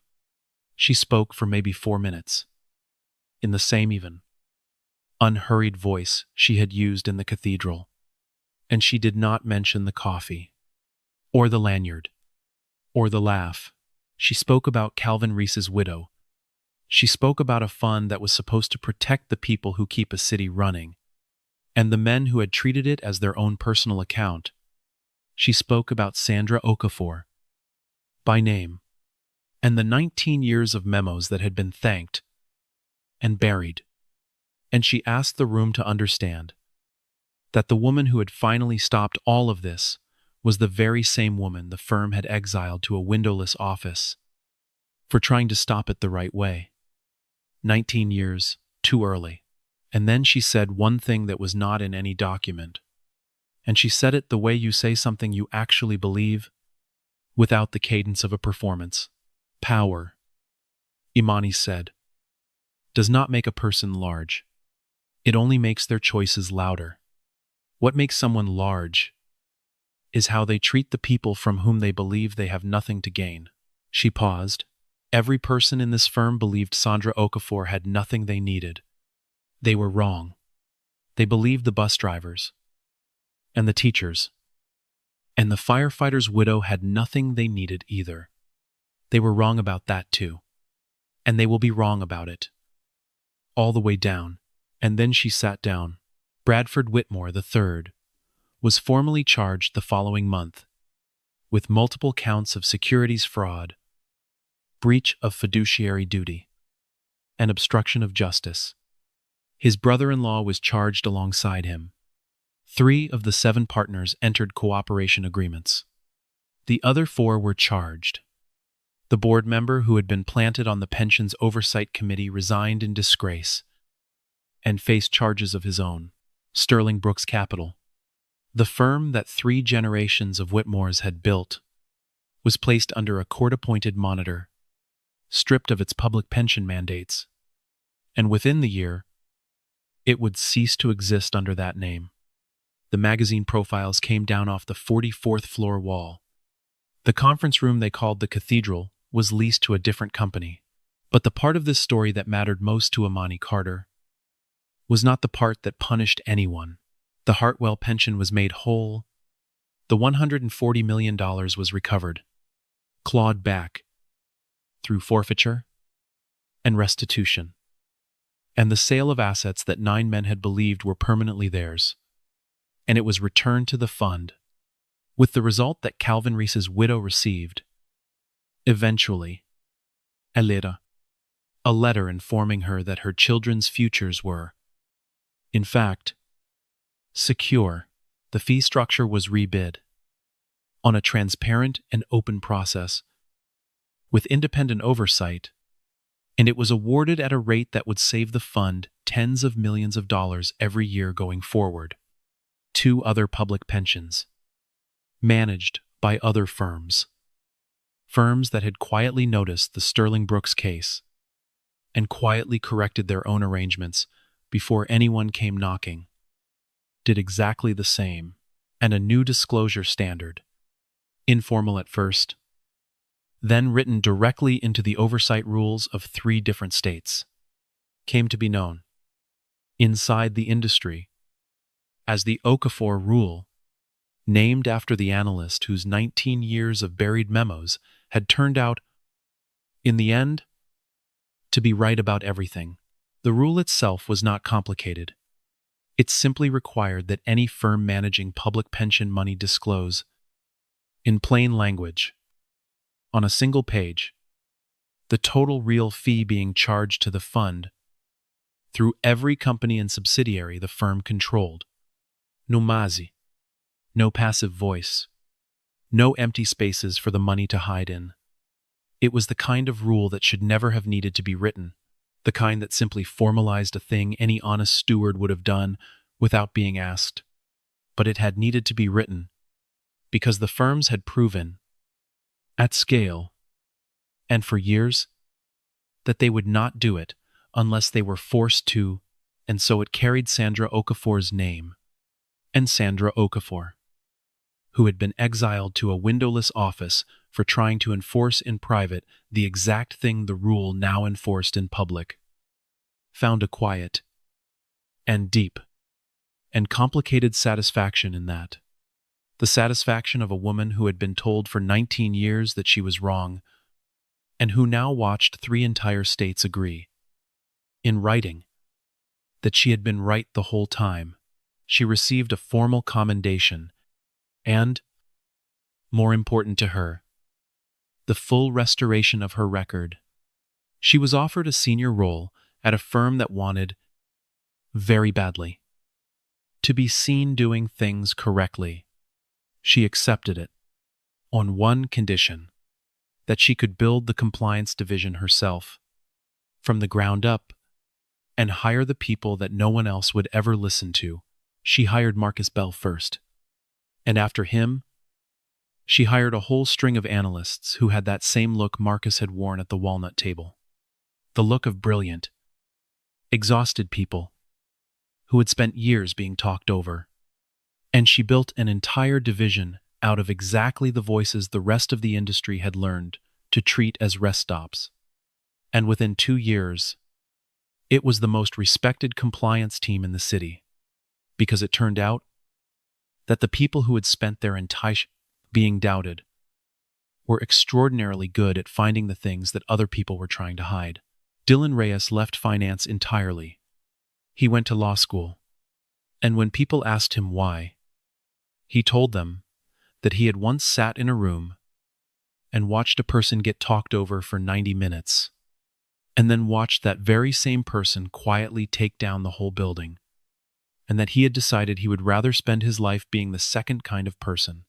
She spoke for maybe 4 minutes, in the same even, unhurried voice she had used in the cathedral, and she did not mention the coffee, or the lanyard, or the laugh. She spoke about Calvin Reese's widow. She spoke about a fund that was supposed to protect the people who keep a city running, and the men who had treated it as their own personal account. She spoke about Sandra Okafor, by name, and the 19 years of memos that had been thanked and buried. And she asked the room to understand that the woman who had finally stopped all of this was the very same woman the firm had exiled to a windowless office for trying to stop it the right way. 19 years, too early. And then she said one thing that was not in any document. And she said it the way you say something you actually believe, without the cadence of a performance. Power, Imani said, does not make a person large. It only makes their choices louder. What makes someone large is how they treat the people from whom they believe they have nothing to gain. She paused. Every person in this firm believed Sandra Okafor had nothing they needed. They were wrong. They believed the bus drivers, and the teachers, and the firefighter's widow had nothing they needed either. They were wrong about that too. And they will be wrong about it. All the way down. And then she sat down. Bradford Whitmore III was formally charged the following month with multiple counts of securities fraud, breach of fiduciary duty, and obstruction of justice. His brother-in-law was charged alongside him. 3 of the 7 partners entered cooperation agreements. The other 4 were charged. The board member who had been planted on the pensions oversight committee resigned in disgrace and faced charges of his own. Sterling Brooks Capital, the firm that 3 generations of Whitmores had built, was placed under a court-appointed monitor, stripped of its public pension mandates, and within the year, it would cease to exist under that name. The magazine profiles came down off the 44th floor wall. The conference room they called the Cathedral was leased to a different company. But the part of this story that mattered most to Imani Carter was not the part that punished anyone. The Hartwell pension was made whole. The $140 million was recovered, clawed back through forfeiture and restitution, and the sale of assets that 9 men had believed were permanently theirs. And it was returned to the fund, with the result that Calvin Reese's widow received, eventually, a letter informing her that her children's futures were, in fact, secure. The fee structure was rebid on a transparent and open process with independent oversight, and it was awarded at a rate that would save the fund tens of millions of dollars every year going forward. 2 other public pensions, managed by other firms that had quietly noticed the Sterling Brooks case and quietly corrected their own arrangements before anyone came knocking, did exactly the same, and a new disclosure standard, informal at first, then written directly into the oversight rules of 3 different states, came to be known inside the industry as the Okafor Rule, named after the analyst whose 19 years of buried memos had turned out, in the end, to be right about everything. The rule itself was not complicated. It simply required that any firm managing public pension money disclose, in plain language, on a single page, the total real fee being charged to the fund through every company and subsidiary the firm controlled. No mazi, no passive voice, no empty spaces for the money to hide in. It was the kind of rule that should never have needed to be written, the kind that simply formalized a thing any honest steward would have done without being asked. But it had needed to be written because the firms had proven, at scale, and for years, that they would not do it unless they were forced to, and so it carried Sandra Okafor's name, and Sandra Okafor, who had been exiled to a windowless office for trying to enforce in private the exact thing the rule now enforced in public. Found a quiet and deep and complicated satisfaction in that. The satisfaction of a woman who had been told for 19 years that she was wrong, and who now watched 3 entire states agree, in writing, that she had been right the whole time. She received a formal commendation, and, more important to her, the full restoration of her record. She was offered a senior role at a firm that wanted, very badly, to be seen doing things correctly. She accepted it, on one condition, that she could build the compliance division herself, from the ground up, and hire the people that no one else would ever listen to. She hired Marcus Bell first, and after him, she hired a whole string of analysts who had that same look Marcus had worn at the walnut table. The look of brilliant, exhausted people who had spent years being talked over. And she built an entire division out of exactly the voices the rest of the industry had learned to treat as rest stops. And within 2 years, it was the most respected compliance team in the city, because it turned out that the people who had spent their entire being doubted were extraordinarily good at finding the things that other people were trying to hide. Dylan Reyes left finance entirely. He went to law school, and when people asked him why, he told them that he had once sat in a room and watched a person get talked over for 90 minutes, and then watched that very same person quietly take down the whole building, and that he had decided he would rather spend his life being the second kind of person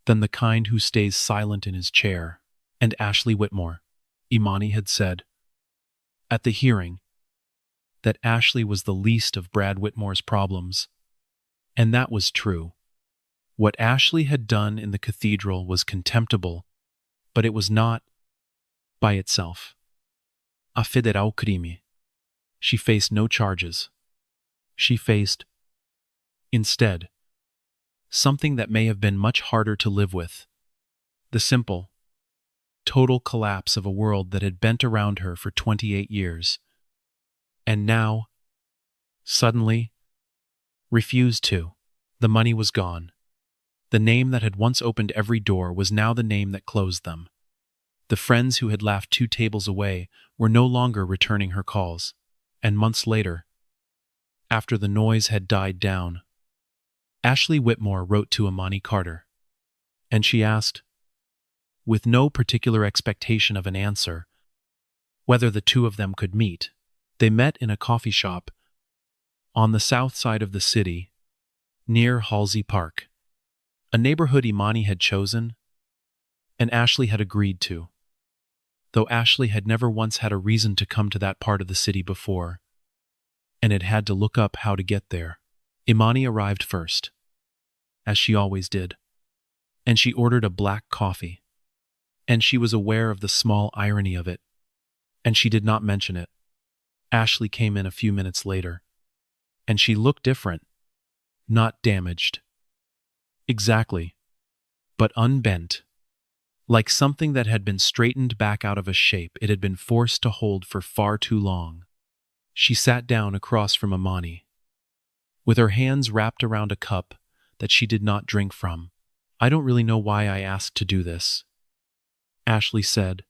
than the kind who stays silent in his chair. And Ashley Whitmore, Imani had said at the hearing that Ashley was the least of Brad Whitmore's problems, and that was true. What Ashley had done in the cathedral was contemptible, but it was not, by itself, a federal crime. She faced no charges. She faced, instead, something that may have been much harder to live with: the simple, total collapse of a world that had bent around her for 28 years, and now, suddenly, refused to. The money was gone. The name that had once opened every door was now the name that closed them. The friends who had laughed 2 tables away were no longer returning her calls, and months later, after the noise had died down, Ashley Whitmore wrote to Imani Carter, and she asked, with no particular expectation of an answer, whether the two of them could meet. They met in a coffee shop on the south side of the city, near Halsey Park, a neighborhood Imani had chosen and Ashley had agreed to, though Ashley had never once had a reason to come to that part of the city before, and had had to look up how to get there. Imani arrived first, as she always did, and she ordered a black coffee, and she was aware of the small irony of it, and she did not mention it. Ashley came in a few minutes later, and she looked different, not damaged. Exactly, but unbent, like something that had been straightened back out of a shape it had been forced to hold for far too long. She sat down across from Imani, with her hands wrapped around a cup that she did not drink from. I don't really know why I asked to do this, Ashley said.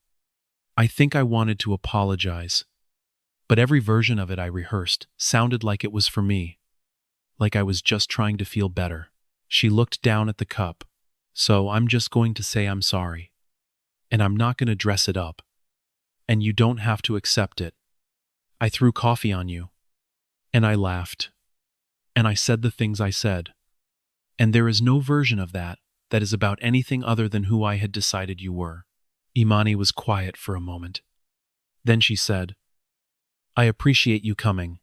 I think I wanted to apologize, but every version of it I rehearsed sounded like it was for me, like I was just trying to feel better. She looked down at the cup. So I'm just going to say I'm sorry, and I'm not going to dress it up, and you don't have to accept it. I threw coffee on you, and I laughed, and I said the things I said, and there is no version of that that is about anything other than who I had decided you were. Imani was quiet for a moment. Then she said, I appreciate you coming.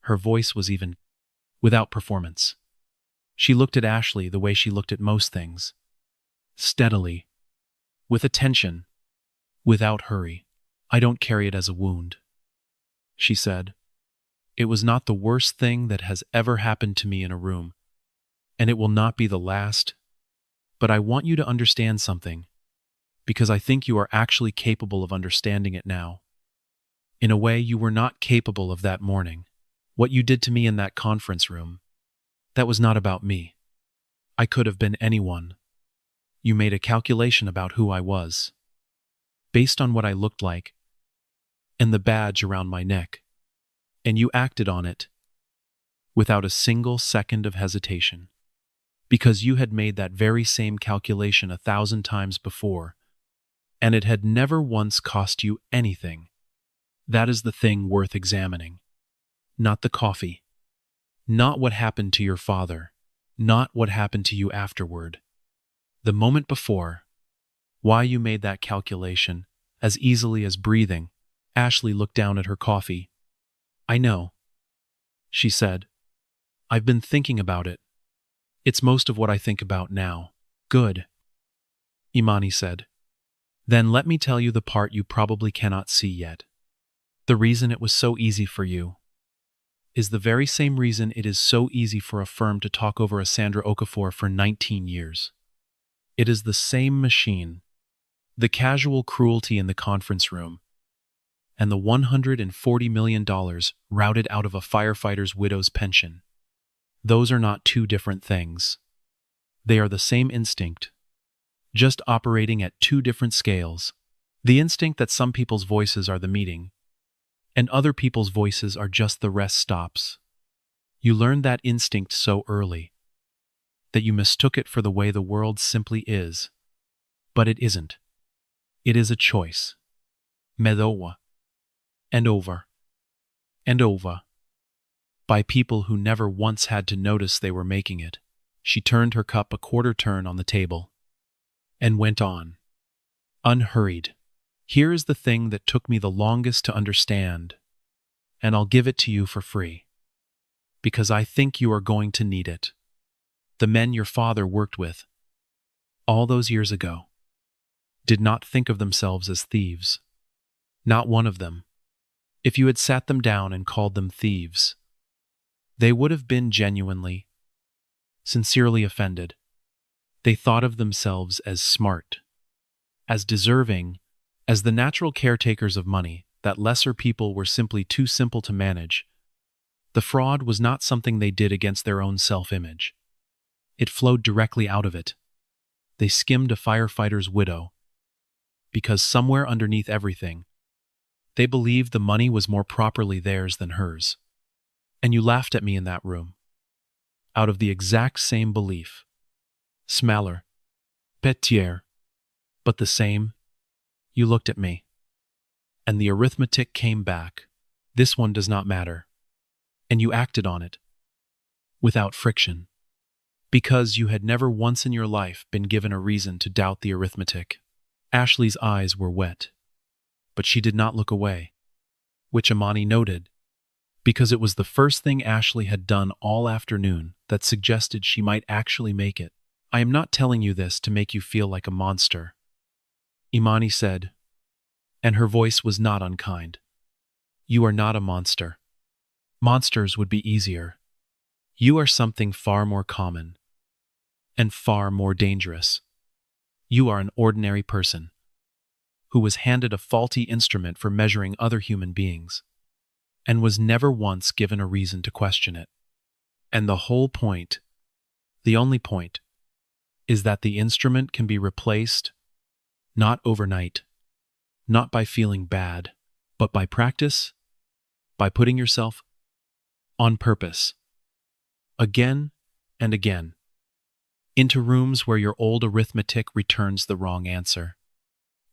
Her voice was even, without performance. She looked at Ashley the way she looked at most things, steadily, with attention, without hurry. I don't carry it as a wound, she said. It was not the worst thing that has ever happened to me in a room, and it will not be the last, but I want you to understand something. because I think you are actually capable of understanding it now. In a way you were not capable of that morning. What you did to me in that conference room, that was not about me. I could have been anyone. You made a calculation about who I was, based on what I looked like, and the badge around my neck, and you acted on it without a single second of hesitation, because you had made that very same calculation 1,000 times before, and it had never once cost you anything. That is the thing worth examining. Not the coffee. Not what happened to your father. Not what happened to you afterward. The moment before, why you made that calculation, as easily as breathing. Ashley looked down at her coffee. I know, she said. I've been thinking about it. It's most of what I think about now. Good, Imani said. Then let me tell you the part you probably cannot see yet. The reason it was so easy for you is the very same reason it is so easy for a firm to talk over a Sandra Okafor for 19 years. It is the same machine, the casual cruelty in the conference room, and the $140 million routed out of a firefighter's widow's pension. Those are not two different things. They are the same instinct, just operating at two different scales. The instinct that some people's voices are the meeting, and other people's voices are just the rest stops. You learned that instinct so early that you mistook it for the way the world simply is. But it isn't. It is a choice. Medowa. And over. And over. By people who never once had to notice they were making it. She turned her cup a quarter turn on the table and went on, unhurried. Here is the thing that took me the longest to understand, and I'll give it to you for free, because I think you are going to need it. The men your father worked with, all those years ago, did not think of themselves as thieves. Not one of them. If you had sat them down and called them thieves, they would have been genuinely, sincerely offended. They thought of themselves as smart, as deserving, as the natural caretakers of money that lesser people were simply too simple to manage. The fraud was not something they did against their own self-image. It flowed directly out of it. They skimmed a firefighter's widow, because somewhere underneath everything, they believed the money was more properly theirs than hers. And you laughed at me in that room, out of the exact same belief. Smaller, petier, but the same. You looked at me, and the arithmetic came back. This one does not matter. And you acted on it, without friction, because you had never once in your life been given a reason to doubt the arithmetic. Ashley's eyes were wet, but she did not look away, which Imani noted, because it was the first thing Ashley had done all afternoon that suggested she might actually make it. I am not telling you this to make you feel like a monster, Imani said, and her voice was not unkind. You are not a monster. Monsters would be easier. You are something far more common and far more dangerous. You are an ordinary person who was handed a faulty instrument for measuring other human beings and was never once given a reason to question it. And the whole point, the only point, is that the instrument can be replaced, not overnight, not by feeling bad, but by practice, by putting yourself on purpose, again and again, into rooms where your old arithmetic returns the wrong answer,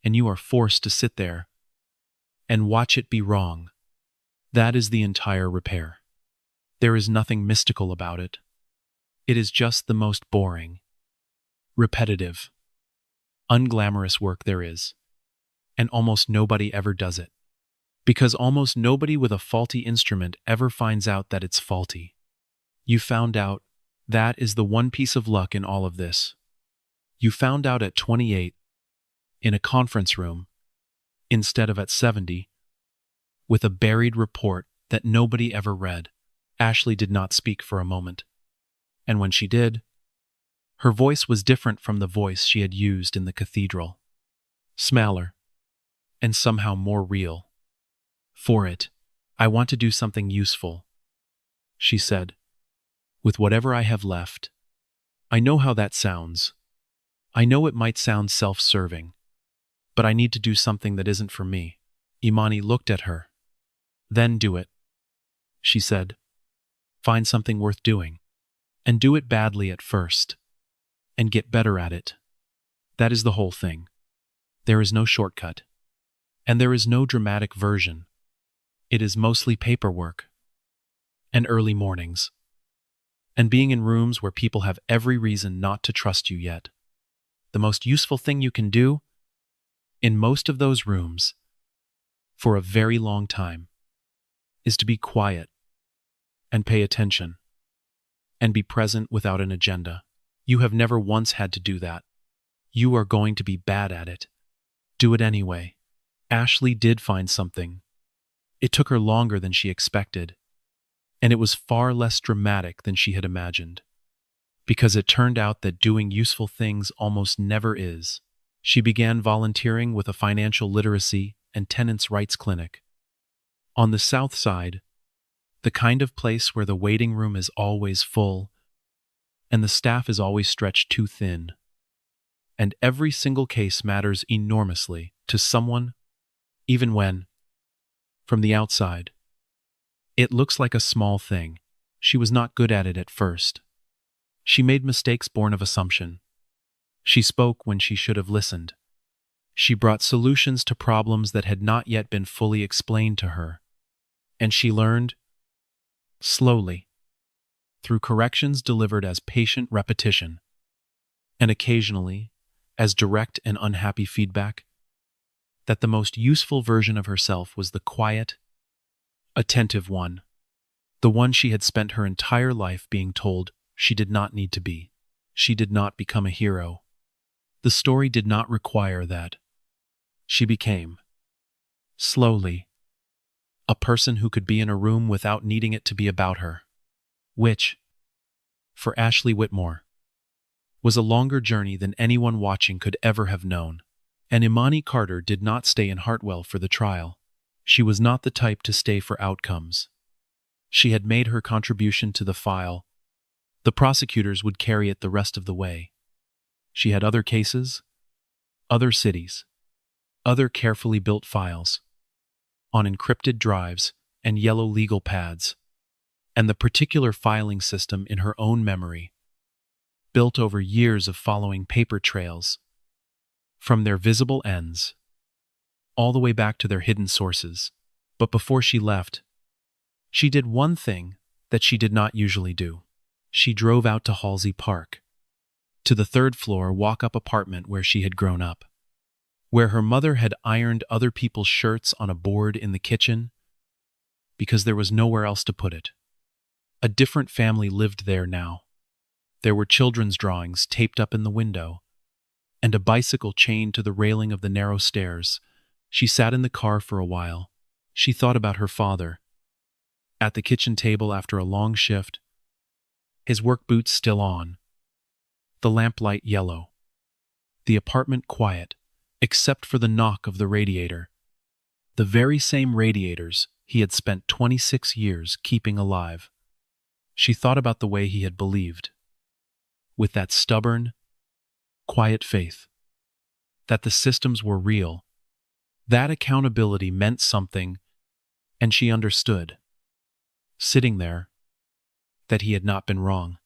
and you are forced to sit there and watch it be wrong. That is the entire repair. There is nothing mystical about it. It is just the most boring, repetitive, unglamorous work there is, and almost nobody ever does it. Because almost nobody with a faulty instrument ever finds out that it's faulty. You found out. That is the one piece of luck in all of this. You found out at 28, in a conference room, instead of at 70, with a buried report that nobody ever read. Ashley did not speak for a moment. And when she did, her voice was different from the voice she had used in the cathedral. smaller, and somehow more real. For it, I want to do something useful, she said. With whatever I have left. I know how that sounds. I know it might sound self-serving, but I need to do something that isn't for me. Imani looked at her. Then do it, she said. Find something worth doing. And do it badly at first. And get better at it. That is the whole thing. There is no shortcut. And there is no dramatic version. It is mostly paperwork. And early mornings. And being in rooms where people have every reason not to trust you yet. The most useful thing you can do, in most of those rooms, for a very long time, is to be quiet and pay attention and be present without an agenda. You have never once had to do that. You are going to be bad at it. Do it anyway. Ashley did find something. It took her longer than she expected, and it was far less dramatic than she had imagined, because it turned out that doing useful things almost never is. She began volunteering with a financial literacy and tenants' rights clinic. On the South Side, the kind of place where the waiting room is always full and the staff is always stretched too thin. And every single case matters enormously to someone, even when, from the outside, it looks like a small thing. She was not good at it at first. She made mistakes born of assumption. She spoke when she should have listened. She brought solutions to problems that had not yet been fully explained to her. And she learned, slowly, through corrections delivered as patient repetition, and occasionally as direct and unhappy feedback, that the most useful version of herself was the quiet, attentive one, the one she had spent her entire life being told she did not need to be. She did not become a hero. The story did not require that. She became, slowly, a person who could be in a room without needing it to be about her, which, for Ashley Whitmore, was a longer journey than anyone watching could ever have known. And Imani Carter did not stay in Hartwell for the trial. She was not the type to stay for outcomes. She had made her contribution to the file. The prosecutors would carry it the rest of the way. She had other cases, other cities, other carefully built files, on encrypted drives and yellow legal pads, and the particular filing system in her own memory, built over years of following paper trails, from their visible ends, all the way back to their hidden sources. But before she left, she did one thing that she did not usually do. She drove out to Halsey Park, to the third-floor walk-up apartment where she had grown up, where her mother had ironed other people's shirts on a board in the kitchen, because there was nowhere else to put it. A different family lived there now. There were children's drawings taped up in the window, and a bicycle chained to the railing of the narrow stairs. She sat in the car for a while. She thought about her father. At the kitchen table after a long shift, his work boots still on, the lamplight yellow, the apartment quiet, except for the knock of the radiator. The very same radiators he had spent 26 years keeping alive. She thought about the way he had believed, with that stubborn, quiet faith, that the systems were real. That accountability meant something, and she understood, sitting there, that he had not been wrong.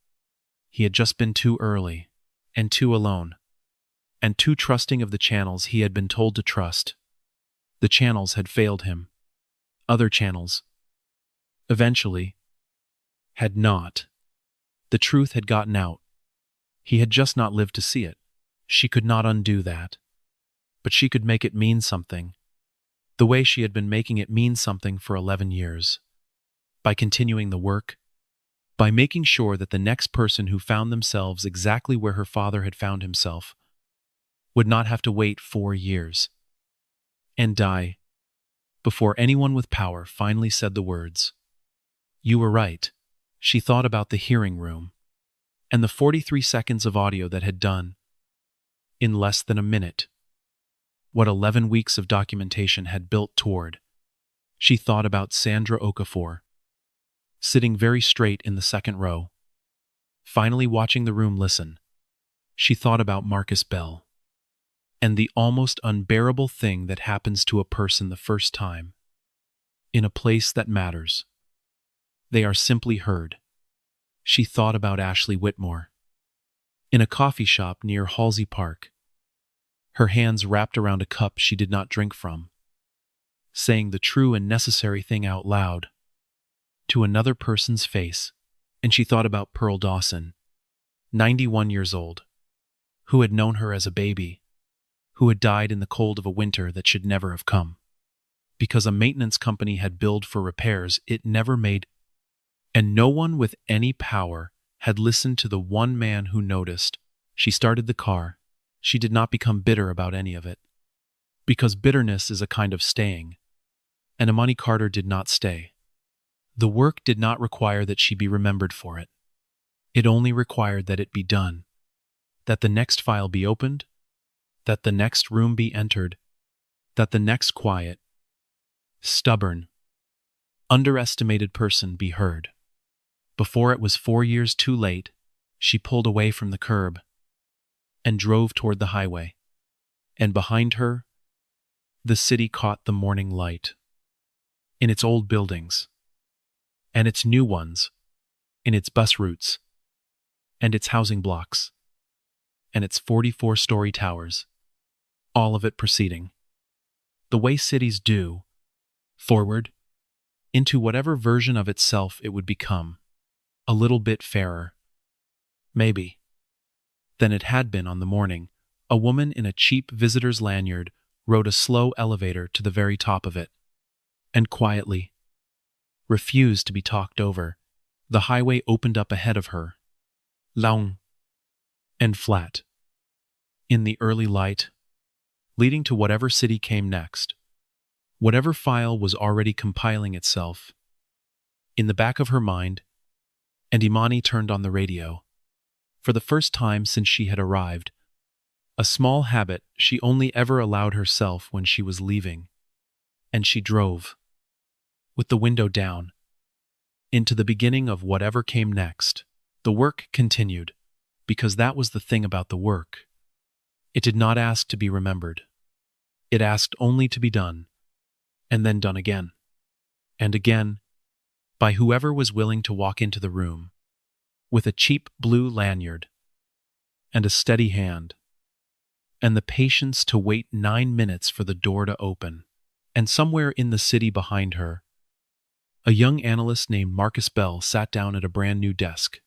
He had just been too early, and too alone, and too trusting of the channels he had been told to trust. The channels had failed him. Other channels, eventually, had not. The truth had gotten out. He had just not lived to see it. She could not undo that. But she could make it mean something, the way she had been making it mean something for 11 years. By continuing the work, by making sure that the next person who found themselves exactly where her father had found himself would not have to wait 4 years and die before anyone with power finally said the words, "You were right." She thought about the hearing room and the 43 seconds of audio that had done, in less than a minute, what 11 weeks of documentation had built toward. She thought about Sandra Okafor, sitting very straight in the second row, finally watching the room listen. She thought about Marcus Bell, and the almost unbearable thing that happens to a person the first time. In a place that matters, they are simply heard. She thought about Ashley Whitmore, in a coffee shop near Halsey Park, her hands wrapped around a cup she did not drink from, saying the true and necessary thing out loud to another person's face. And she thought about Pearl Dawson, 91 years old, who had known her as a baby, who had died in the cold of a winter that should never have come, because a maintenance company had billed for repairs it never made, and no one with any power had listened to the one man who noticed. She started the car. She did not become bitter about any of it, because bitterness is a kind of staying, and Imani Carter did not stay. The work did not require that she be remembered for it. It only required that it be done, that the next file be opened, that the next room be entered, that the next quiet, stubborn, underestimated person be heard. Before it was 4 years too late, she pulled away from the curb and drove toward the highway, and behind her, the city caught the morning light. In its old buildings, and its new ones, in its bus routes, and its housing blocks, and its 44-story towers, all of it proceeding, the way cities do, forward, into whatever version of itself it would become, a little bit fairer, maybe, than it had been on the morning. A woman in a cheap visitor's lanyard rode a slow elevator to the very top of it, and quietly refused to be talked over. The highway opened up ahead of her, long and flat, in the early light, leading to whatever city came next, whatever file was already compiling itself. In the back of her mind, and Imani turned on the radio. For the first time since she had arrived, a small habit she only ever allowed herself when she was leaving, and she drove, with the window down, into the beginning of whatever came next. The work continued, because that was the thing about the work. It did not ask to be remembered. It asked only to be done, and then done again, and again, by whoever was willing to walk into the room, with a cheap blue lanyard, and a steady hand, and the patience to wait 9 minutes for the door to open. And somewhere in the city behind her, a young analyst named Marcus Bell sat down at a brand new desk,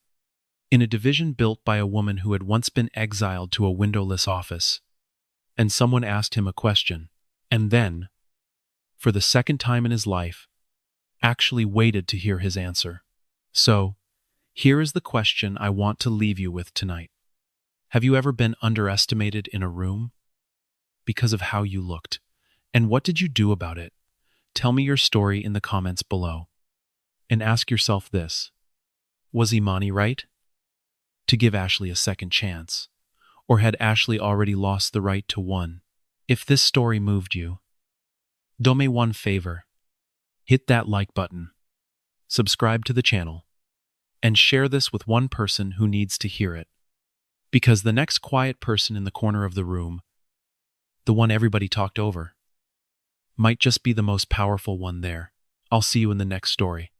in a division built by a woman who had once been exiled to a windowless office, and someone asked him a question, and then, for the second time in his life, actually waited to hear his answer. So, here is the question I want to leave you with tonight. Have you ever been underestimated in a room? Because of how you looked. And what did you do about it? Tell me your story in the comments below. And ask yourself this: was Imani right to give Ashley a second chance? Or had Ashley already lost the right to one? If this story moved you, do me one favor. Hit that like button, subscribe to the channel, and share this with one person who needs to hear it. Because the next quiet person in the corner of the room, the one everybody talked over, might just be the most powerful one there. I'll see you in the next story.